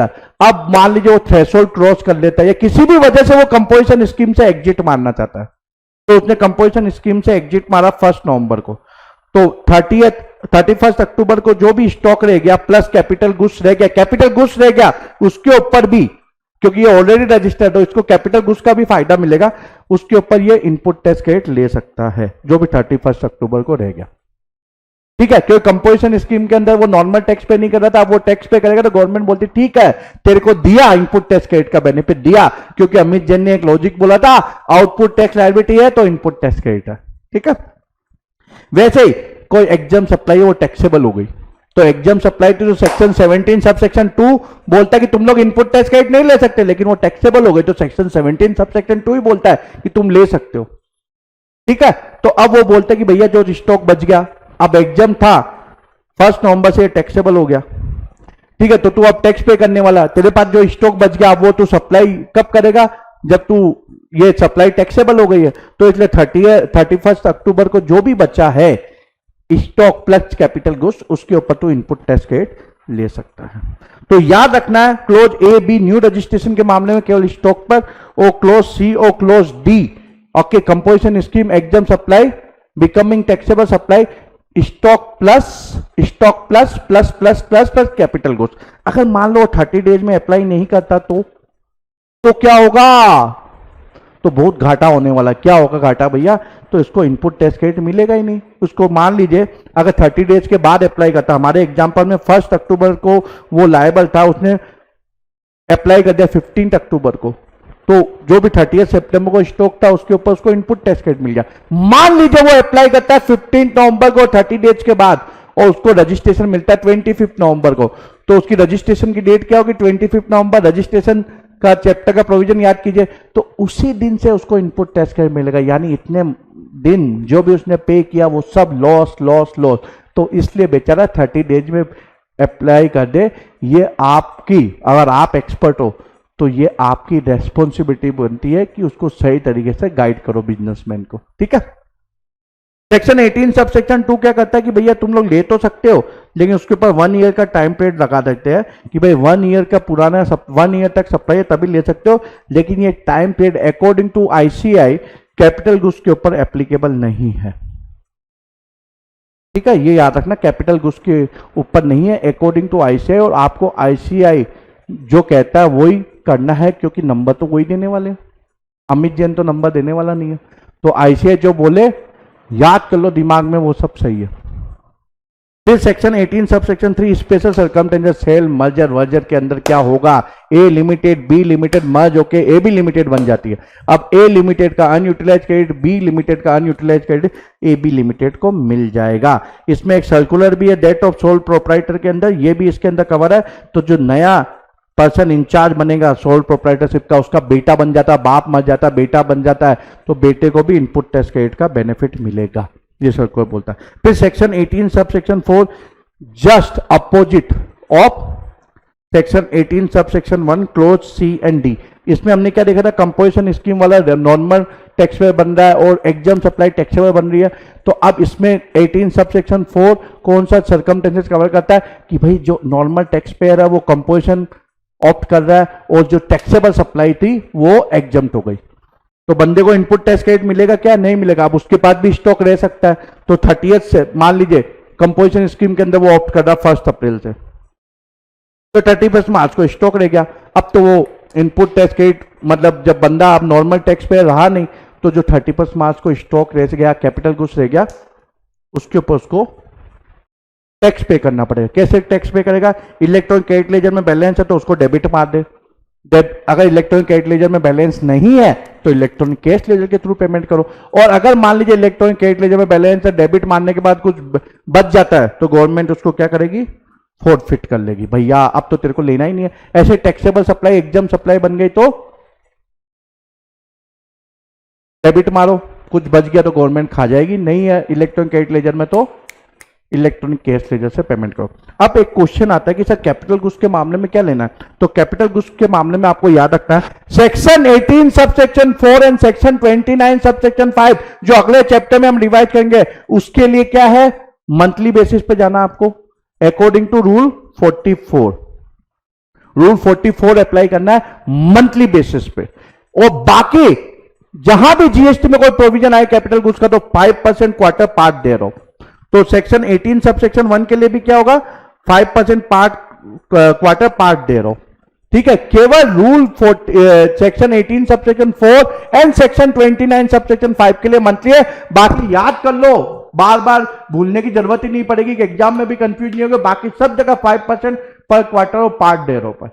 है, अब मान लीजिए वो थ्रेशोल्ड क्रॉस कर लेता है या किसी भी वजह से वो कंपोजिशन स्कीम से एग्जिट मारना चाहता है, तो उसने कंपोजिशन स्कीम से एग्जिट मारा 1 नवंबर को, तो 31 अक्टूबर को जो भी स्टॉक रह गया प्लस कैपिटल गुड्स रह गया उसके ऊपर भी, क्योंकि ये ऑलरेडी रजिस्टर्ड है, इसको कैपिटल गुड्स का भी फायदा मिलेगा, उसके ऊपर ये इनपुट टैक्स क्रेडिट ले सकता है जो भी 31 अक्टूबर को रह गया। ठीक है, क्योंकि कंपोजिशन स्कीम के अंदर वो नॉर्मल टैक्स पे नहीं कर रहा था, अब वो टैक्स पे करेगा, तो गवर्नमेंट बोलती ठीक है तेरे को दिया इनपुट टैक्स क्रेडिट का बेनिफिट दिया, क्योंकि अमित जैन ने एक लॉजिक बोला था आउटपुट टैक्स लायबिलिटी है तो इनपुट टैक्स क्रेडिट है। ठीक है, वैसे ही कोई एग्जाम सप्लाई है वो टैक्सेबल हो गई, तो एग्जाम सप्लाई टू सेक्शन 17 सब सेक्शन 2 बोलता है कि तुम लोग इनपुट टैक्स क्रेडिट नहीं ले सकते, लेकिन वो टैक्सेबल हो गई, तो सेक्शन 17 सब सेक्शन 2 ही बोलता है कि तुम ले सकते हो। ठीक है, तो अब वो बोलते हैं कि भैया जो स्टॉक बच गया, अब एग्जाम था 1 नवंबर से टैक्सेबल हो गया। ठीक है, तो तू अब टैक्स पे करने वाला, तेरे पास जो स्टॉक बच गया अब वो तू सप्लाई कब करेगा, जब तू ये सप्लाई टैक्सेबल हो गई है, तो इसलिए 31 अक्टूबर को जो भी बचा है स्टॉक प्लस कैपिटल गुड्स उसके ऊपर तो इनपुट टैक्स क्रेडिट ले सकता है। तो याद रखना है clause A B new registration के मामले में केवल स्टॉक पर, ओ क्लोज सी ओ clause D okay composition scheme exempt supply becoming taxable supply stock plus plus plus plus plus capital goods. अगर मान लो 30 डेज में अप्लाई नहीं करता तो क्या होगा? तो बहुत घाटा होने वाला। क्या होगा घाटा भैया? तो इसको इनपुट टैक्स क्रेडिट मिलेगा ही नहीं। उसको मान लीजिए अगर 30 डेज के बाद अप्लाई करता, हमारे एग्जांपल में 1 अक्टूबर को वो लायबल था, उसने अप्लाई कर दिया 15 अक्टूबर को, तो जो भी 30 सितंबर को स्टॉक था उसके ऊपर उसको इनपुट टैक्स क्रेडिट मिल गया। मान लीजिए वो अप्लाई करता है 15 नवंबर को 30 डेज के बाद, और उसको रजिस्ट्रेशन मिलता है 25 नवंबर को, तो उसकी रजिस्ट्रेशन की डेट क्या होगी? 25 नवंबर। रजिस्ट्रेशन का चैप्टर का प्रोविजन याद कीजिए, तो उसी दिन से उसको इनपुट टैक्स क्रेडिट मिलेगा। यानी इतने दिन जो भी उसने पे किया वो सब लॉस लॉस लॉस। तो इसलिए बेचारा 30 डेज में अप्लाई कर दे। ये आपकी, अगर आप एक्सपर्ट हो तो ये आपकी रेस्पॉन्सिबिलिटी बनती है कि उसको सही तरीके से गाइड करो बिजनेसमैन को। ठीक है। सेक्शन 18 सब सेक्शन 2 क्या करता है कि भैया तुम लोग ले तो सकते हो, लेकिन उसके ऊपर 1 ईयर का टाइम पीरियड लगा देते हैं कि भाई 1 ईयर का पुराना 1 ईयर तक सप्लाई तभी ले सकते हो, लेकिन ये time period according to ICI capital goods के ऊपर एप्लीकेबल नहीं है। ठीक है, ये याद रखना, कैपिटल गुड्स के ऊपर नहीं है अकॉर्डिंग टू आईसीआई, और आपको आईसीआई जो कहता है वही करना है, क्योंकि नंबर तो वही देने वाले हैं। अमित जैन तो नंबर देने वाला नहीं है। तो आईसीआई जो बोले याद कर लो दिमाग में, वो सब सही है। फिर section 18 sub section 3 special circumstances sale merger वर्जर के अंदर क्या होगा? A limited B limited merge होके ए बी लिमिटेड बन जाती है। अब ए लिमिटेड का अनयूटिलाइज क्रेडिट बी लिमिटेड का unutilise credit A B limited को मिल जाएगा। इसमें एक सर्कुलर भी है डेट ऑफ सोल प्रोप्राइटर के अंदर, ये भी इसके अंदर कवर है। तो जो नया पर्सन इंचार्ज बनेगा सोल प्रोप्राइटरशिप का, उसका बेटा बन जाता है, बाप मर जाता है बेटा बन जाता है, तो बेटे को भी इनपुट टैक्स क्रेडिट का बेनिफिट मिलेगा, ये सर्कुलर बोलता है। फिर section 18 sub section 4 just opposite of section 18 sub section 1 clause C and D. इसमें हमने क्या देखा था? कंपोजिशन स्कीम वाला नॉर्मल टैक्स पेयर बन रहा है और एग्जाम सप्लाई टैक्सेबल बन रही है। तो अब इसमें 18 सब सेक्शन 4 कौन सा सर्कमस्टेंसेस कवर करता है कि भाई जो नॉर्मल टैक्स पेयर है वो कंपोजिशन ऑप्ट कर रहा है, और जो टैक्सेबल सप्लाई थी वो एग्जम्प्ट हो गई, तो बंदे को इनपुट टैक्स क्रेडिट मिलेगा क्या? नहीं मिलेगा। अब उसके पास भी स्टॉक रह सकता है, तो 30th से मान लीजिए कंपोजिशन स्कीम के अंदर वो ऑप्ट कर रहा है 1 अप्रैल से, तो 31 मार्च को स्टॉक रह गया। अब तो वो इनपुट टैक्स क्रेडिट, मतलब जब बंदा अब नॉर्मल टैक्स पे रहा नहीं, तो जो 31 मार्च को स्टॉक रह गया, कैपिटल गुड्स रह गया, उसके ऊपर उसको टैक्स पे करना पड़ेगा। कैसे टैक्स पे करेगा? इलेक्ट्रॉनिक क्रेडिट लेजर में बैलेंस है तो उसको डेबिट मार दे। अगर इलेक्ट्रॉनिक क्रेडिट लेजर में बैलेंस नहीं है तो इलेक्ट्रॉनिक कैश लेजर के थ्रू पेमेंट करो। और अगर मान लीजिए इलेक्ट्रॉनिक क्रेडिट लेजर में बैलेंस है, डेबिट मारने के बाद कुछ बच जाता है, तो गवर्नमेंट उसको क्या करेगी? फोर्फिट कर लेगी। भैया अब तो तेरे को लेना ही नहीं है। ऐसे टैक्सेबल सप्लाई एग्जाम सप्लाई बन गई तो डेबिट मारो, कुछ बच गया तो गवर्नमेंट खा जाएगी। नहीं है इलेक्ट्रॉनिक क्रेडिट लेजर में तो इलेक्ट्रॉनिक कैश लेजर से पेमेंट करो। अब एक क्वेश्चन आता है कि सर कैपिटल गुड्स के मामले में क्या लेना है? तो कैपिटल गुड्स के मामले में आपको याद रखना है section 18 sub section 4 and section 29 sub section 5, जो अगले चैप्टर में हम रिवाइज करेंगे, उसके लिए क्या है? मंथली बेसिस पे जाना आपको according to rule 44। Rule 44 apply करना है मंथली बेसिस पे। और बाकी जहां भी जीएसटी में कोई प्रोविजन आए कैपिटल गुड्स का, तो 5% क्वार्टर पार्ट दे रहा हूं। तो सेक्शन 18 सब सेक्शन 1 के लिए भी क्या होगा? 5% पार्ट क्वार्टर पार्ट दे रहा हूं। ठीक है, केवल rule section 18 sub section 4 and section 29 sub section 5 के लिए मंथली है। बाकी याद कर लो, बार बार भूलने की जरूरत ही नहीं पड़ेगी कि एग्जाम में भी कंफ्यूज नहीं होगा। बाकी सब जगह 5% पर क्वार्टर और पार्ट दे रहा हूं।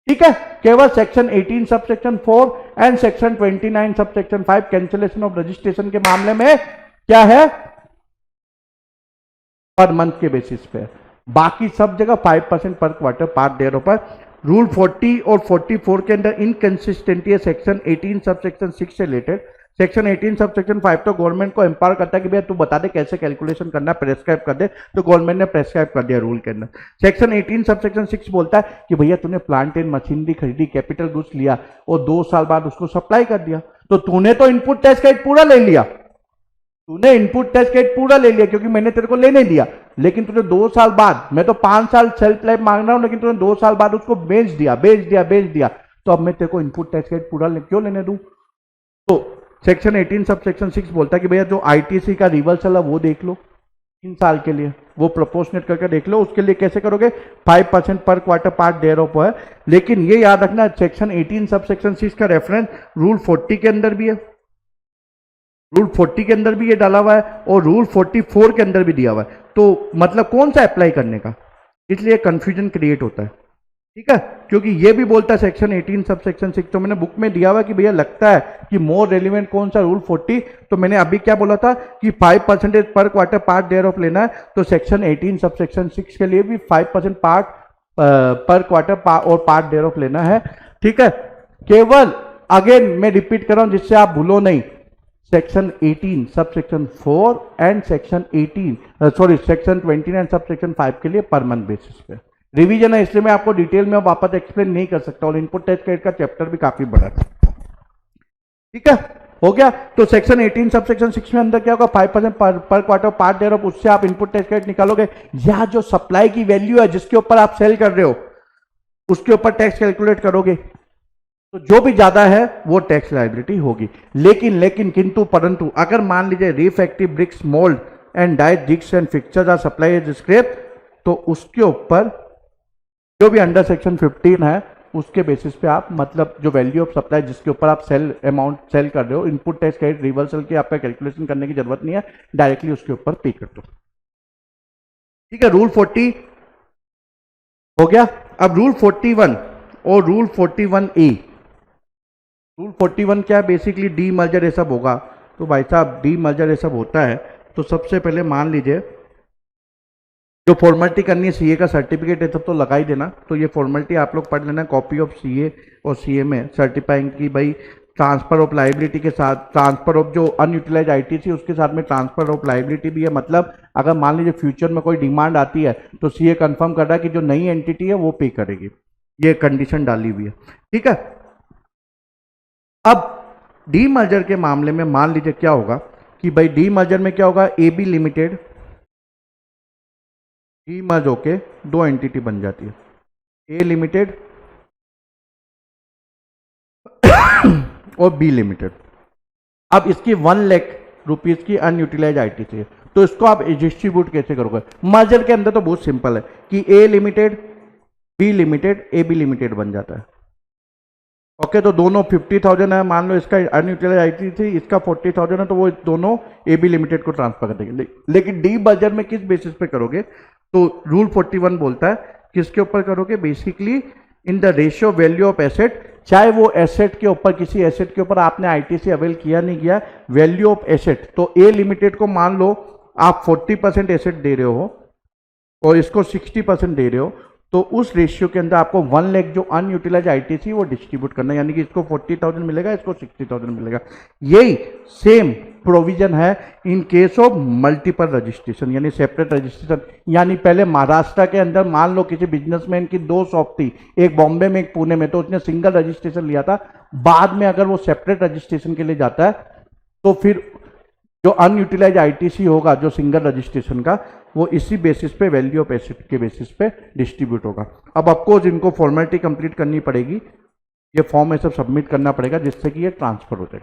ठीक है, केवल section 18 sub section 4 and section 29 sub section 5 cancellation of registration के मामले में क्या है? पर मंथ के बेसिस पे। बाकी सब जगह 5% पर क्वार्टर पार्ट दे रहा पर। रूल 40 और 44 के अंदर इनकंसिस्टेंटी है सेक्शन 18 सब सेक्शन 6 से रिलेटेड। सेक्शन 18 सब सेक्शन 5 तो गवर्नमेंट को एम्पावर करता है कि भैया तू बता दे कैसे कैलकुलेशन करना, प्रेस्क्राइब कर दे, तो गवर्नमेंट ने प्रेस्क्राइब कर दिया रूल के अंदर। सेक्शन 18 सब सेक्शन 6 बोलता है कि भैया तूने प्लांट एंड मशीनरी खरीदी, कैपिटल गुड्स लिया और 2 साल बाद उसको सप्लाई कर दिया, तो तूने तो इनपुट टैक्स क्रेडिट पूरा ले लिया, तूने इनपुट टैक्स क्रेडिट पूरा ले लिया क्योंकि मैंने तेरे को लेने दिया। लेकिन तूने 2 साल बाद, मैं तो 5 साल सेल्फ लाइफ मांग रहा हूं, लेकिन तूने 2 साल बाद उसको बेच दिया, तो अब मैं तेरे को इनपुट टैक्स क्रेडिट पूरा क्यों लेने दूं? तो सेक्शन 18 सब सेक्शन 6 बोलता है कि भैया जो आईटीसी का रिवर्सल है वो देख लो, 3 साल के लिए, वो प्रोपोर्शनेट करके देख लो। उसके लिए कैसे करोगे, 5% पर क्वार्टर पार्ट देयर ऑफ है। लेकिन ये याद रखना, सेक्शन 18 सब सेक्शन 6 का रेफरेंस रूल 40 के अंदर भी है, रूल 40 के अंदर भी ये डाला हुआ है और रूल 44 के अंदर भी दिया हुआ है। तो मतलब कौन सा अप्लाई करने का, इसलिए कंफ्यूजन क्रिएट होता है, ठीक है। क्योंकि ये भी बोलता है सेक्शन 18 सब सेक्शन 6, तो मैंने बुक में दिया हुआ कि भैया लगता है कि मोर रेलिवेंट कौन सा, रूल 40। तो मैंने अभी क्या बोला था कि 5% पर क्वार्टर पार्ट देयर ऑफ लेना है, तो सेक्शन 18 सब सेक्शन 6 के लिए भी 5% पार्ट पर क्वार्टर और पार्ट देयर ऑफ लेना है, ठीक है। केवल अगेन मैं रिपीट कर रहा हूं जिससे आप भूलो नहीं, section 18 sub section 4 and section 29 and sub section 5 के लिए पर मंथ बेसिस पे रिवीजन है, इसलिए मैं आपको डिटेल में वापस एक्सप्लेन नहीं कर सकता। और इनपुट टेस्ट क्रेडिट का चैप्टर भी काफी बड़ा है, ठीक है, हो गया। तो सेक्शन 18 सब सेक्शन 6 में अंदर क्या होगा, 5% पर क्वार्टर पार्ट देयर ऑफ, उससे आप इनपुट टेस्ट क्रेडिट निकालोगे, या जो सप्लाई की वैल्यू है जिसके ऊपर आप सेल कर रहे हो उसके ऊपर टैक्स कैलकुलेट करोगे, तो जो भी ज्यादा है वो टैक्स लायबिलिटी होगी। लेकिन किंतु परंतु अगर मान लीजिए refractory bricks mould and die jigs and fixtures are supply as scrap, तो उसके ऊपर जो भी अंडर सेक्शन 15 है उसके बेसिस पे आप मतलब जो वैल्यू ऑफ सप्लाई जिसके ऊपर आप सेल अमाउंट सेल कर रहे हो, इनपुट टैक्स क्रेडिट रिवर्सल की आपका कैलकुलेशन करने की जरूरत नहीं है, डायरेक्टली उसके ऊपर पे कर दो, ठीक है। रूल 40 हो गया। अब रूल 41 और रूल 41A, रूल 41 क्या है, बेसिकली डी मर्जर ये सब होगा। तो भाई साहब डी मर्जर ये सब होता है तो सबसे पहले मान लीजिए जो फॉर्मेलिटी करनी है, सीए का सर्टिफिकेट है तब तो लगा ही देना। तो ये फॉर्मेलिटी आप लोग पढ़ लेना, कॉपी ऑफ सीए और सीए में सर्टिफाइंग की भाई ट्रांसफर ऑफ लाइबिलिटी के साथ, ट्रांसफर ऑफ जो अनयूटिलाइज आईटीसी उसके साथ में ट्रांसफर ऑफ लाइबिलिटी भी है। मतलब अगर मान लीजिए फ्यूचर में कोई डिमांड आती है तो सीए कंफर्म कर रहा है कि जो नई एंटिटी है वो पे करेगी, ये कंडीशन डाली हुई है, ठीक है। अब डी मर्जर के मामले में मान लीजिए क्या होगा कि भाई डी मर्जर में क्या होगा, ए बी लिमिटेड डी मर्ज होके दो एंटिटी बन जाती है, ए लिमिटेड और बी लिमिटेड। अब इसकी 1 लाख रुपीज की अनयूटिलाइज आईटीसी है, तो इसको आप डिस्ट्रीब्यूट कैसे करोगे। मर्जर के अंदर तो बहुत सिंपल है कि A limited B limited A B limited बन जाता है, ओके। तो दोनों 50,000 है, मान लो इसका अनयूटिलाइज आईटीसी इसका 40,000 है, तो वो दोनों ए बी लिमिटेड को ट्रांसफर कर देंगे। लेकिन डी मर्जर में किस बेसिस पे करोगे, तो रूल 41 बोलता है किसके ऊपर करोगे, basically in the ratio value of asset, चाहे वो एसेट के ऊपर किसी एसेट के ऊपर आपने आईटीसी अवेल किया नहीं किया, वैल्यू ऑफ एसेट। तो ए लिमिटेड को मान लो आप 40% एसेट दे रहे हो और इसको 60% दे रहे हो, तो उस रेशियो के अंदर आपको 1 लाख जो अनयूटिलाइज आईटीसी वो डिस्ट्रीब्यूट करना है, यानी कि इसको 40,000 मिलेगा, इसको 60,000 मिलेगा। यही सेम प्रोविजन है in case of multiple registration, यानी सेपरेट रजिस्ट्रेशन। यानी पहले महाराष्ट्र के अंदर मान लो किसी बिजनेसमैन की 2 शॉप थी, एक बॉम्बे में एक पुणे में, तो उसने सिंगल रजिस्ट्रेशन लिया था। बाद में अगर वो सेपरेट रजिस्ट्रेशन के लिए जाता है तो फिर जो अनयूटिलाइज आईटीसी होगा जो सिंगल रजिस्ट्रेशन का, वो इसी बेसिस पे वैल्यू ऑफ एसेट के बेसिस पे डिस्ट्रीब्यूट होगा। अब ऑफकोर्स इनको फॉर्मेलिटी कंप्लीट करनी पड़ेगी, ये फॉर्म ये सब सबमिट करना पड़ेगा जिससे कि ये ट्रांसफर हो जाए।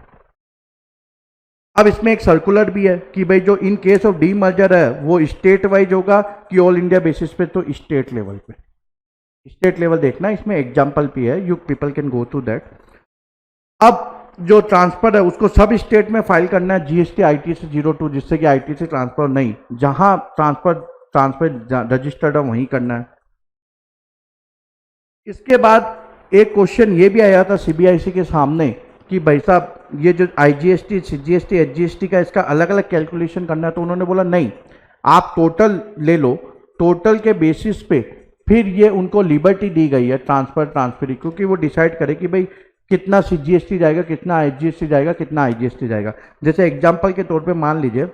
अब इसमें एक सर्कुलर भी है कि भाई जो in case of D merger है वो स्टेट वाइज होगा कि ऑल इंडिया बेसिस पे, तो स्टेट लेवल पे, स्टेट लेवल देखना, इसमें एग्जाम्पल भी है, you people can go through that. अब जो ट्रांसफर है उसको सब स्टेट में फाइल करना है जीएसटी आईटीसी 02, जिससे कि आईटीसी ट्रांसफर नहीं, जहां ट्रांसफर रजिस्टर्ड है वहीं करना है। इसके बाद एक क्वेश्चन ये भी आया था सीबीआईसी के सामने कि भाई साहब ये जो आईजीएसटी सीजीएसटी एचजीएसटी का इसका अलग अलग कैलकुलेशन करना है, तो उन्होंने बोला नहीं, आप टोटल ले लो, टोटल के बेसिस पे फिर ये उनको लिबर्टी दी गई है ट्रांसफरी, क्योंकि वो डिसाइड करे कि भाई कितना सीजीएसटी जाएगा, कितना एचजीएसटी जाएगा, कितना आईजीएसटी जाएगा। जैसे एग्जांपल के तौर पे मान लीजिए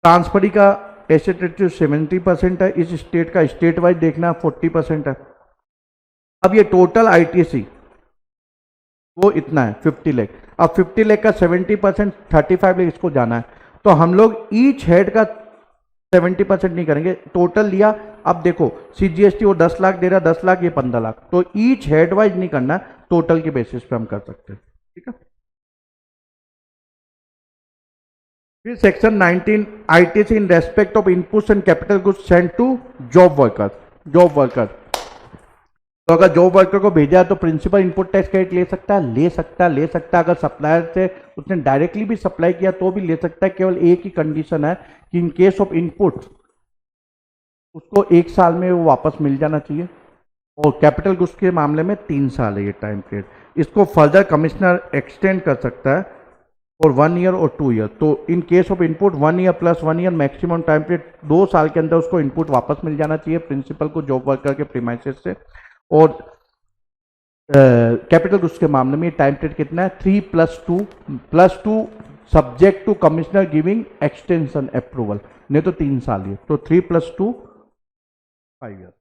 ट्रांसफरी का एसेट रेशियो 70% है, इस स्टेट का स्टेट वाइज देखना 40% है। अब ये टोटल आईटीसी वो इतना है 50 लाख। अब 50 लाख का 70% 35 लाख इसको जाना है, तो हम लोग ईच हेड का 70% नहीं करेंगे, टोटल लिया। अब देखो सीजीएसटी वो 10 लाख दे रहा, 10 लाख ये 15 लाख, तो ईच हेड वाइज नहीं करना, टोटल के बेसिस पे हम कर सकते हैं, ठीक है। फिर section 19 ITC in respect of inputs and capital goods send to job worker. Job worker, तो अगर जॉब वर्कर को भेजा है तो प्रिंसिपल इनपुट टैक्स क्रेडिट ले सकता है, ले सकता है, ले सकता है। अगर सप्लायर से उसने डायरेक्टली भी सप्लाई किया तो भी ले सकता है। केवल एक ही कंडीशन है कि इन केस ऑफ इनपुट उसको 1 साल में वो वापस मिल जाना चाहिए, और कैपिटल गुड्स के मामले में 3 साल है ये टाइम पीरियड। इसको फर्दर कमिश्नर एक्सटेंड कर सकता है फॉर 1 ईयर और 2 ईयर। तो in case of input 1 year plus 1 year maximum time period 2 साल के अंदर उसको इनपुट वापस मिल जाना चाहिए प्रिंसिपल को जॉब वर्कर के प्रीमाइसेस से। और कैपिटल गुड्स के मामले में टाइम पीरियड कितना है 3+2 subject to commissioner giving extension approval, नहीं तो 3 साल ही, तो 3+2 5 ईयर।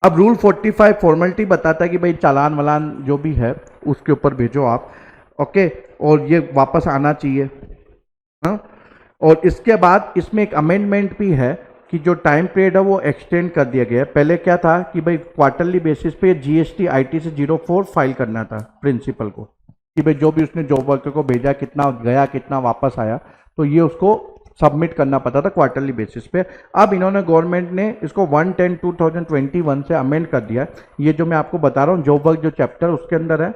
अब रूल 45 फॉर्मेलिटी बताता है कि भाई चालान वालान जो भी है उसके ऊपर भेजो आप, ओके, और ये वापस आना चाहिए। हाँ, और इसके बाद इसमें एक अमेंडमेंट भी है कि जो टाइम पीरियड है वो एक्सटेंड कर दिया गया है। पहले क्या था कि भाई क्वार्टरली बेसिस पे जीएसटी आईटीसी 04 फाइल करना था प्रिंसिपल को, कि भाई जो भी उसने जॉब वर्कर को भेजा कितना गया कितना वापस आया, तो ये उसको सबमिट करना पड़ता था क्वार्टरली बेसिस पे। अब इन्होंने गवर्नमेंट ने इसको 1/10/2021 से अमेंड कर दिया। ये जो मैं आपको बता रहा हूँ जॉब वर्क जो चैप्टर उसके अंदर है,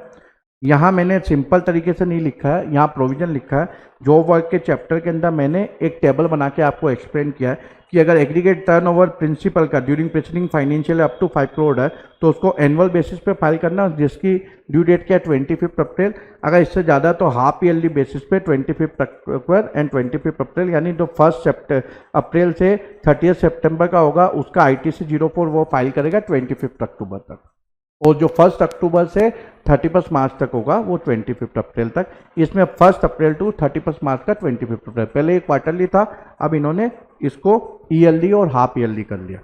यहाँ मैंने सिंपल तरीके से नहीं लिखा है, यहाँ प्रोविजन लिखा है। जॉब वर्क के चैप्टर के अंदर मैंने एक टेबल बना के आपको एक्सप्लेन किया है कि अगर एग्रीगेट टर्नओवर प्रिंसिपल का during preceding financial up to 5 crore है तो उसको एनुअल बेसिस पे फाइल करना, जिसकी ड्यू डेट क्या है 25 अप्रैल। अगर इससे ज़्यादा तो हाफ ईयरली बेसिस पे 25 अक्टूबर एंड 25 अप्रैल, यानी जो 1 अप्रैल से 30 सितंबर का होगा उसका आईटीसी 04 वो फाइल करेगा 25 अक्टूबर तक, और जो 1 अक्टूबर से 31 मार्च तक होगा वो 25 अप्रैल तक। इसमें 1 अप्रैल टू 31 मार्च का 25 अप्रैल, पहले एक क्वार्टरली था, अब इन्होंने इसको ईयरली और हाफ ईयरली कर लिया।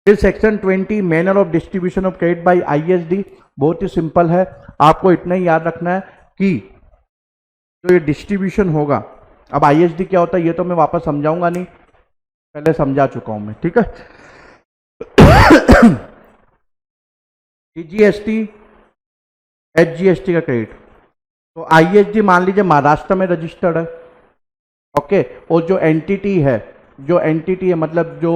फिर section 20 manner of distribution of credit bye ISD, बहुत ही सिंपल है, आपको इतना ही याद रखना है कि जो ये डिस्ट्रीब्यूशन होगा, अब आईएसडी क्या होता है ये तो मैं वापस समझाऊंगा नहीं, पहले समझा चुका हूं मैं, ठीक है। जीएसटी एचजीएसटी का क्रेडिट, तो आईएसडी मान लीजिए महाराष्ट्र में रजिस्टर्ड है, ओके, और जो एंटिटी है मतलब जो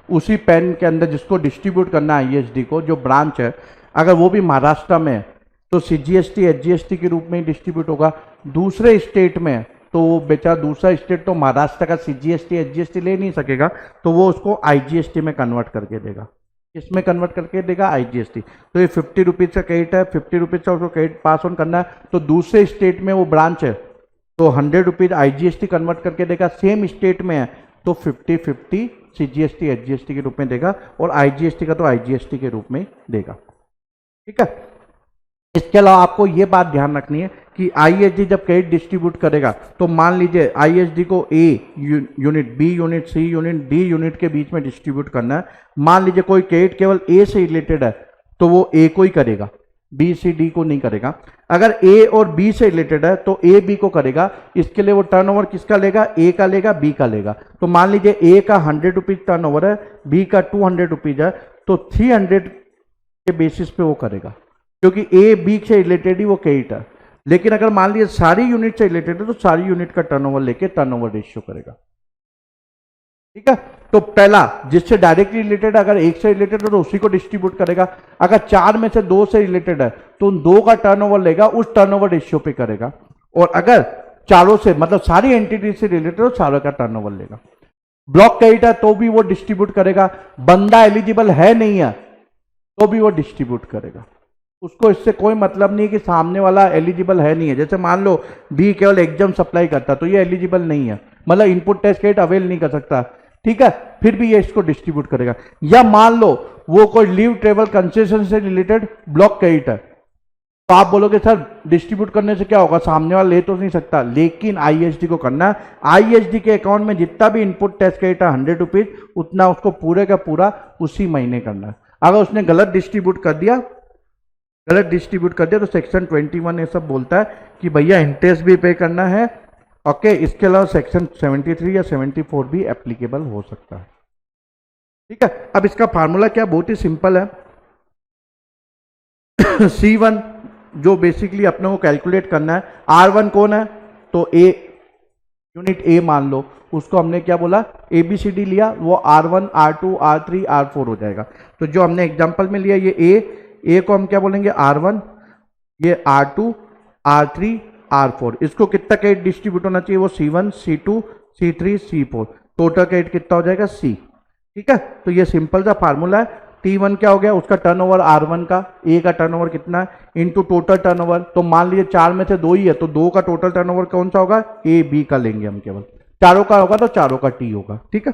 उसी पेन के अंदर जिसको डिस्ट्रीब्यूट करना है आईएसडी को, जो ब्रांच है अगर वो भी महाराष्ट्र में है तो सीजीएसटी एचजीएसटी के रूप में ही डिस्ट्रीब्यूट होगा। दूसरे स्टेट में तो वो बेचारा दूसरा स्टेट तो महाराष्ट्र का सीजीएसटी एचजीएसटी ले नहीं सकेगा, तो वो उसको आईजीएसटी में कन्वर्ट करके देगा। इसमें कन्वर्ट करके देगा आईजीएसटी। तो ये 50 रुपीज़ का क्रेडिट है, 50 रुपीज़ का उसको क्रेडिट पास ऑन करना है, तो दूसरे स्टेट में वो ब्रांच है तो 100 रुपीज़ आईजीएसटी कन्वर्ट करके देगा। सेम स्टेट में है तो 50-50 सीजीएसटी एचजीएसटी के रूप में देगा, और आईजीएसटी का तो आईजीएसटी के रूप में देगा, ठीक है। इसके अलावा आपको ये बात ध्यान रखनी है कि आईएसडी जब क्रेडिट डिस्ट्रीब्यूट करेगा तो मान लीजिए आईएसडी को a unit, B unit, C unit, D unit के बीच में डिस्ट्रीब्यूट करना है। मान लीजिए कोई क्रेडिट केवल ए से रिलेटेड है तो वो ए को ही करेगा, बी सी डी को नहीं करेगा। अगर ए और बी से रिलेटेड है तो ए बी को करेगा। इसके लिए वो टर्नओवर किसका लेगा, ए का लेगा, बी का लेगा। तो मान लीजिए ए का 100 रुपीज़ टर्नओवर है, बी का 200 रुपीज़ है, तो 300 के बेसिस पे वो करेगा, क्योंकि ए बी से रिलेटेड ही वो क्रेडिट है। लेकिन अगर मान लीजिए सारी यूनिट से रिलेटेड है तो सारी यूनिट का टर्नओवर लेके टर्नओवर रेशियो करेगा, ठीक है। तो पहला जिससे डायरेक्टली रिलेटेड, अगर एक से रिलेटेड है तो उसी को डिस्ट्रीब्यूट करेगा। अगर 4 में से 2 से रिलेटेड है तो उन 2 का टर्नओवर लेगा, उस टर्नओवर रेशियो पे करेगा। और अगर चारों से मतलब सारी एंटिटी से रिलेटेड हो सारों का टर्नओवर लेगा। ब्लॉक क्रेडिट है तो भी वो डिस्ट्रीब्यूट करेगा। बंदा एलिजिबल है नहीं है तो भी वो डिस्ट्रीब्यूट करेगा। उसको इससे कोई मतलब नहीं कि सामने वाला एलिजिबल है नहीं है। जैसे मान लो बी केवल एग्जाम सप्लाई करता तो ये एलिजिबल नहीं है, मतलब इनपुट टैक्स क्रेडिट अवेल नहीं कर सकता, ठीक है, फिर भी ये इसको डिस्ट्रीब्यूट करेगा। या मान लो वो कोई लीव ट्रेवल कंसेशन से रिलेटेड ब्लॉक क्रेडिट है तो आप बोलोगे सर डिस्ट्रीब्यूट करने से क्या होगा, सामने वाला ले तो नहीं सकता, लेकिन आईएसडी को करना है। आईएसडी के अकाउंट में जितना भी इनपुट टैक्स क्रेडिट है 100 रुपीज, उतना उसको पूरे का पूरा उसी महीने करना है। अगर उसने गलत डिस्ट्रीब्यूट कर दिया तो सेक्शन 21 ये सब बोलता है कि भैया इंटरेस्ट भी पे करना है, ओके। इसके अलावा सेक्शन 73 या 74 भी एप्लीकेबल हो सकता है, ठीक है। अब इसका फार्मूला क्या, बहुत ही सिंपल है। C1 जो बेसिकली अपने को कैलकुलेट करना है, R1 कौन है तो A यूनिट ए मान लो, उसको हमने क्या बोला, ABCD लिया, वो R1 R2 R3 R4 हो जाएगा। तो जो हमने एग्जांपल में लिया ये ए को हम क्या बोलेंगे R1, ये R2 R3 R4, इसको कितना कैट डिस्ट्रीब्यूट होना चाहिए, वो C1 C2 C3 C4, total cat कितना हो जाएगा C। ठीक है, तो ये सिंपल सा फार्मूला है। T1 क्या हो गया, उसका टर्नओवर R1 का, ए का टर्नओवर कितना है इनटू टोटल टर्नओवर। तो मान लीजिए 4 में से 2 ही है, तो 2 का टोटल टर्नओवर कौन सा होगा, ए बी का लेंगे हम, केवल चारों का होगा तो चारों का T होगा। ठीक है,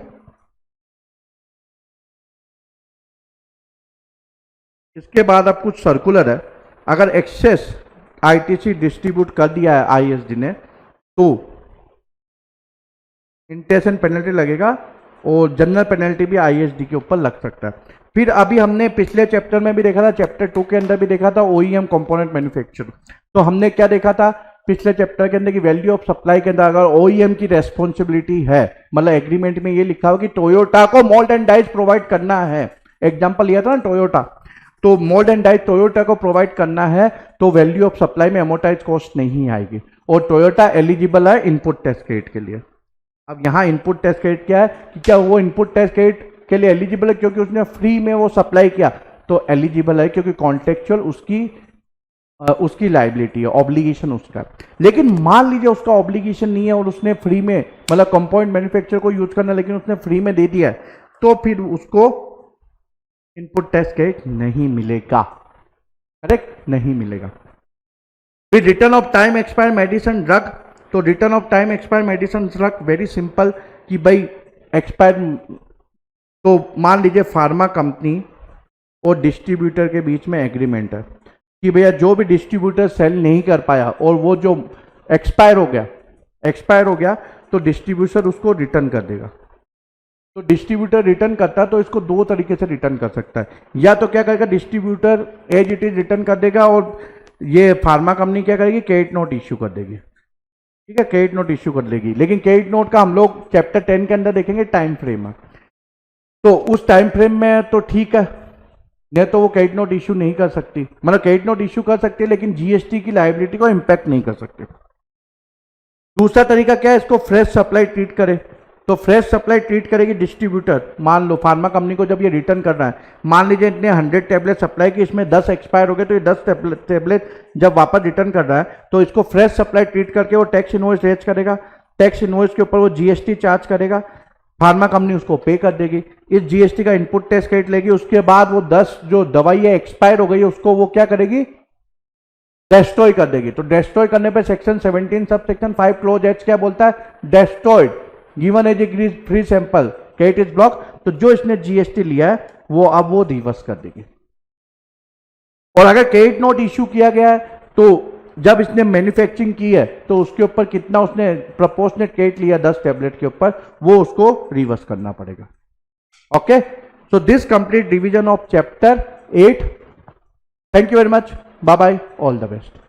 इसके बाद अब कुछ सर्कुलर है। अगर एक्सेस ITC डिस्ट्रीब्यूट कर दिया है ISD ने, तो इंटेंशन पेनल्टी लगेगा और जनरल पेनल्टी भी ISD के ऊपर लग सकता है। फिर अभी हमने पिछले चैप्टर में भी देखा था, चैप्टर 2 के अंदर भी देखा था, OEM कंपोनेंट मैन्युफैक्चर। तो हमने क्या देखा था पिछले चैप्टर के अंदर कि वैल्यू ऑफ सप्लाई के अंदर अगर OEM की रेस्पॉन्सिबिलिटी है, मतलब एग्रीमेंट में ये लिखा हो कि टोयोटा को मोल्ड एंड डाइज प्रोवाइड करना है, एग्जाम्पल लिया था ना टोयोटा, तो मोल्ड एंड डाइज टोयोटा को प्रोवाइड करना है, तो वैल्यू ऑफ सप्लाई में अमोर्टाइज कॉस्ट नहीं आएगी और टोयोटा एलिजिबल है इनपुट टैक्स क्रेडिट के लिए। अब यहाँ इनपुट टैक्स क्रेडिट क्या है कि क्या वो इनपुट टैक्स क्रेडिट के लिए एलिजिबल है क्योंकि उसने फ्री में वो सप्लाई किया, तो एलिजिबल है क्योंकि कॉन्ट्रेक्चुअल उसकी लाइबिलिटी है, ऑब्लिगेशन उसका। लेकिन मान लीजिए उसका ऑब्लिगेशन नहीं है और उसने फ्री में, मतलब कंपाउंड मैन्युफैक्चर को यूज करना, लेकिन उसने फ्री में दे दिया है, तो फिर उसको इनपुट टैक्स क्रेडिट नहीं मिलेगा, करेक्ट, नहीं मिलेगा। फिर return of time expire medicine drug, तो return of time expire medicine drug very simple कि भाई एक्सपायर, तो मान लीजिए फार्मा कंपनी और डिस्ट्रीब्यूटर के बीच में एग्रीमेंट है कि भैया जो भी डिस्ट्रीब्यूटर सेल नहीं कर पाया और वो जो एक्सपायर हो गया तो डिस्ट्रीब्यूटर उसको रिटर्न कर देगा। तो डिस्ट्रीब्यूटर रिटर्न करता है तो इसको दो तरीके से रिटर्न कर सकता है, या तो क्या करेगा distributor as it is return कर देगा और ये फार्मा कंपनी क्या करेगी, क्रेडिट नोट इश्यू कर देगी। ठीक है, क्रेडिट नोट इश्यू कर देगी, लेकिन क्रेडिट नोट का हम लोग चैप्टर 10 के अंदर देखेंगे टाइम फ्रेम है, तो उस टाइम फ्रेम में तो ठीक है, नहीं तो वो क्रेडिट नोट इश्यू नहीं कर सकती, मतलब क्रेडिट नोट इश्यू कर सकती है लेकिन जीएसटी की लायबिलिटी को इंपैक्ट नहीं कर सकते। दूसरा तरीका क्या है, इसको फ्रेश सप्लाई ट्रीट करे, तो फ्रेश सप्लाई ट्रीट करेगी डिस्ट्रीब्यूटर। मान लो फार्मा कंपनी को जब ये रिटर्न करना है, मान लीजिए इतने 100 टैबलेट सप्लाई की, इसमें 10 एक्सपायर हो गए, तो ये 10 टैबलेट जब वापस रिटर्न कर रहा है तो इसको फ्रेश सप्लाई ट्रीट करके वो टैक्स इनवॉइस रेज करेगा, टैक्स इनवॉइस के ऊपर वो जीएसटी चार्ज करेगा, फार्मा कंपनी उसको पे कर देगी, इस जीएसटी का इनपुट टैक्स क्रेडिट लेगी। उसके बाद वो 10 जो दवाई है एक्सपायर हो गई है उसको वो क्या करेगी, डेस्ट्रॉय कर देगी। तो डेस्ट्रॉय करने पे section 17 sub section 5 close H क्या बोलता है, destroyed given as a free sample credit is block. तो जो इसने जीएसटी लिया है वो अब वो रिवर्स कर देगी। और अगर क्रेडिट नोट इश्यू किया गया है तो जब इसने मैन्युफैक्चरिंग की है तो उसके ऊपर कितना उसने प्रपोर्शनेट क्रेडिट लिया 10 टैबलेट के ऊपर, वो उसको रिवर्स करना पड़ेगा। Okay, so this complete revision of chapter 8। Thank you very much, bye bye, all the best.